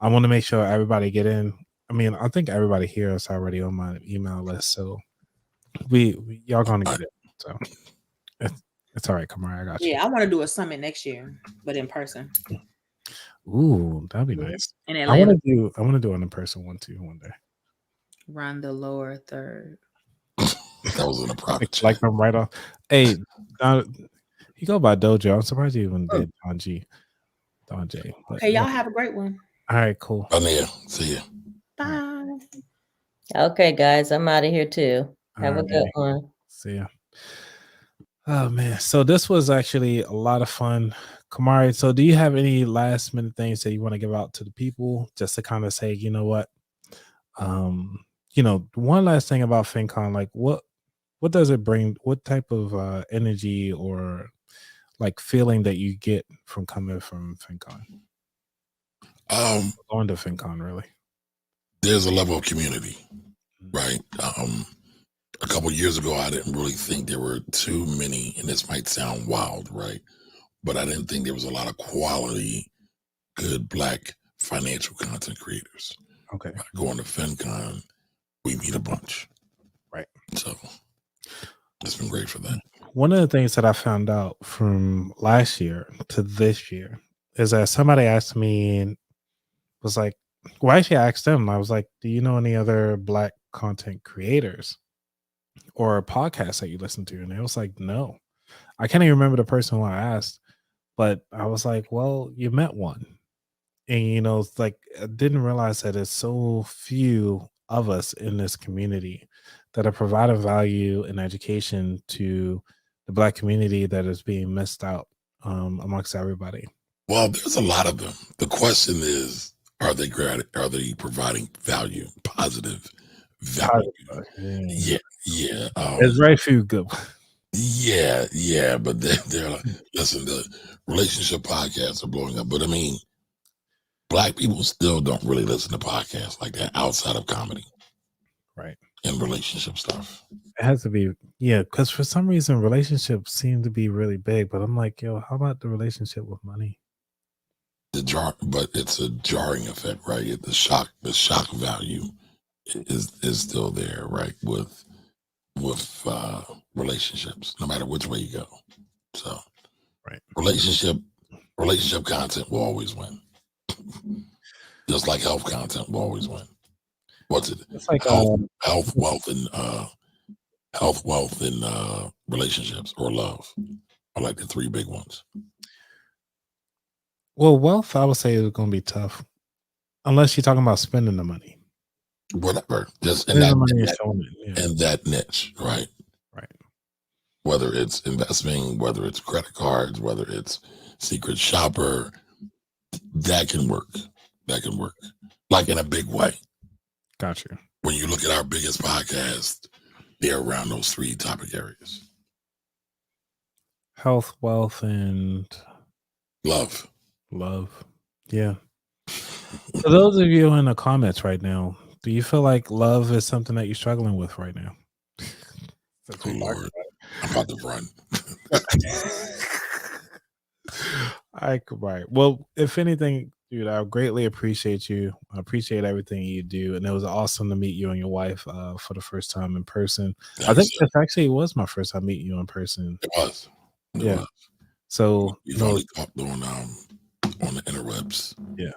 I want to make sure everybody get in. I mean, I think everybody here is already on my email list, so y'all gonna get it. So it's all right, Kamari. I got you. Yeah, I want to do a summit next year, but in person. Ooh, that'd be nice. In Atlanta. I want to do an in-person one too one day. Run the lower third. That was in a private like I'm right off. Hey, you go by Dojo. I'm surprised you even did Don J. But, hey, y'all have a great one. All right, cool. See you. Bye. Okay, guys, I'm out of here too. Have a good one. See ya. Oh man, so this was actually a lot of fun. Kamari, so do you have any last minute things that you want to give out to the people just to kind of say, you know what? One last thing about FinCon, like what does it bring? What type of energy or like feeling that you get from coming from FinCon? Going to FinCon, really. There's a level of community, right? A couple of years ago, I didn't really think there were too many, and this might sound wild, right? But I didn't think there was a lot of quality, good Black financial content creators. Okay. Going to FinCon, we meet a bunch. Right. So it's been great for that. One of the things that I found out from last year to this year is that somebody asked me and was like, well, actually I asked them, I was like, do you know any other Black content creators or podcasts that you listen to? And they was like, no. I can't even remember the person who I asked, but I was like, well, you met one. And, it's like, I didn't realize that there's so few of us in this community that are providing value and education to the Black community that is being missed out amongst everybody. Well, there's a lot of them. The question is, are they providing value, positive value? Yeah. There's very few good ones. Yeah, but they're listen, the relationship podcasts are blowing up. But I mean, Black people still don't really listen to podcasts like that outside of comedy. Right. And relationship stuff. It has to be, because for some reason relationships seem to be really big, but I'm like, yo, how about the relationship with money? But it's a jarring effect, right? The shock value is still there, right? With with relationships, no matter which way you go. So, Right. relationship content will always win. Just like health content will always win. What's it? It's like Health, wealth, and relationships or love are like the three big ones. well, wealth, I would say, is going to be tough unless you're talking about spending the money. Whatever, just in Spending that, the money in and that, showing it. Yeah. in that niche, right? Right. Whether it's investing, whether it's credit cards, whether it's secret shopper, that can work. That can work, like in a big way. Gotcha. When you look at our biggest podcast, they're around those three topic areas. Health, wealth, and Love. Yeah. For those of you in the comments right now, do you feel like love is something that you're struggling with right now? Oh Lord, I'm about to run. Right. Well, if anything, dude, I greatly appreciate you. I appreciate everything you do, and it was awesome to meet you and your wife for the first time in person. I think this actually was my first time meeting you in person. It was. Yeah. So we've only talked on the interwebs. Yeah.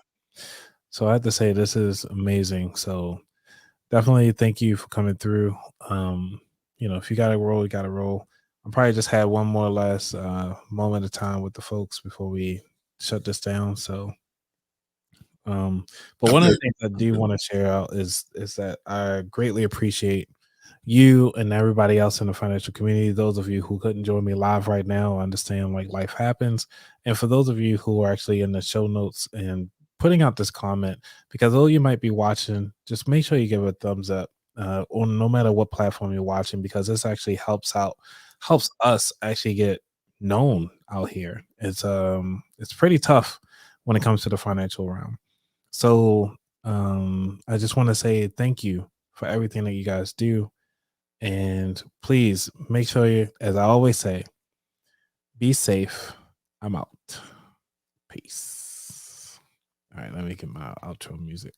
So I have to say this is amazing. So definitely thank you for coming through. If you got to roll, you got to roll. I probably just had one more last moment of time with the folks before we shut this down. So, but one of the things I do want to share out is that I greatly appreciate you and everybody else in the financial community. Those of you who couldn't join me live right now, I understand like life happens. And for those of you who are actually in the show notes and putting out this comment, because though you might be watching, just make sure you give a thumbs up on no matter what platform you're watching, because this actually helps us actually get known out here. It's pretty tough when it comes to the financial realm. So I just want to say thank you for everything that you guys do. And please make sure you, as I always say, be safe. I'm out. Peace. All right, let me get my outro music.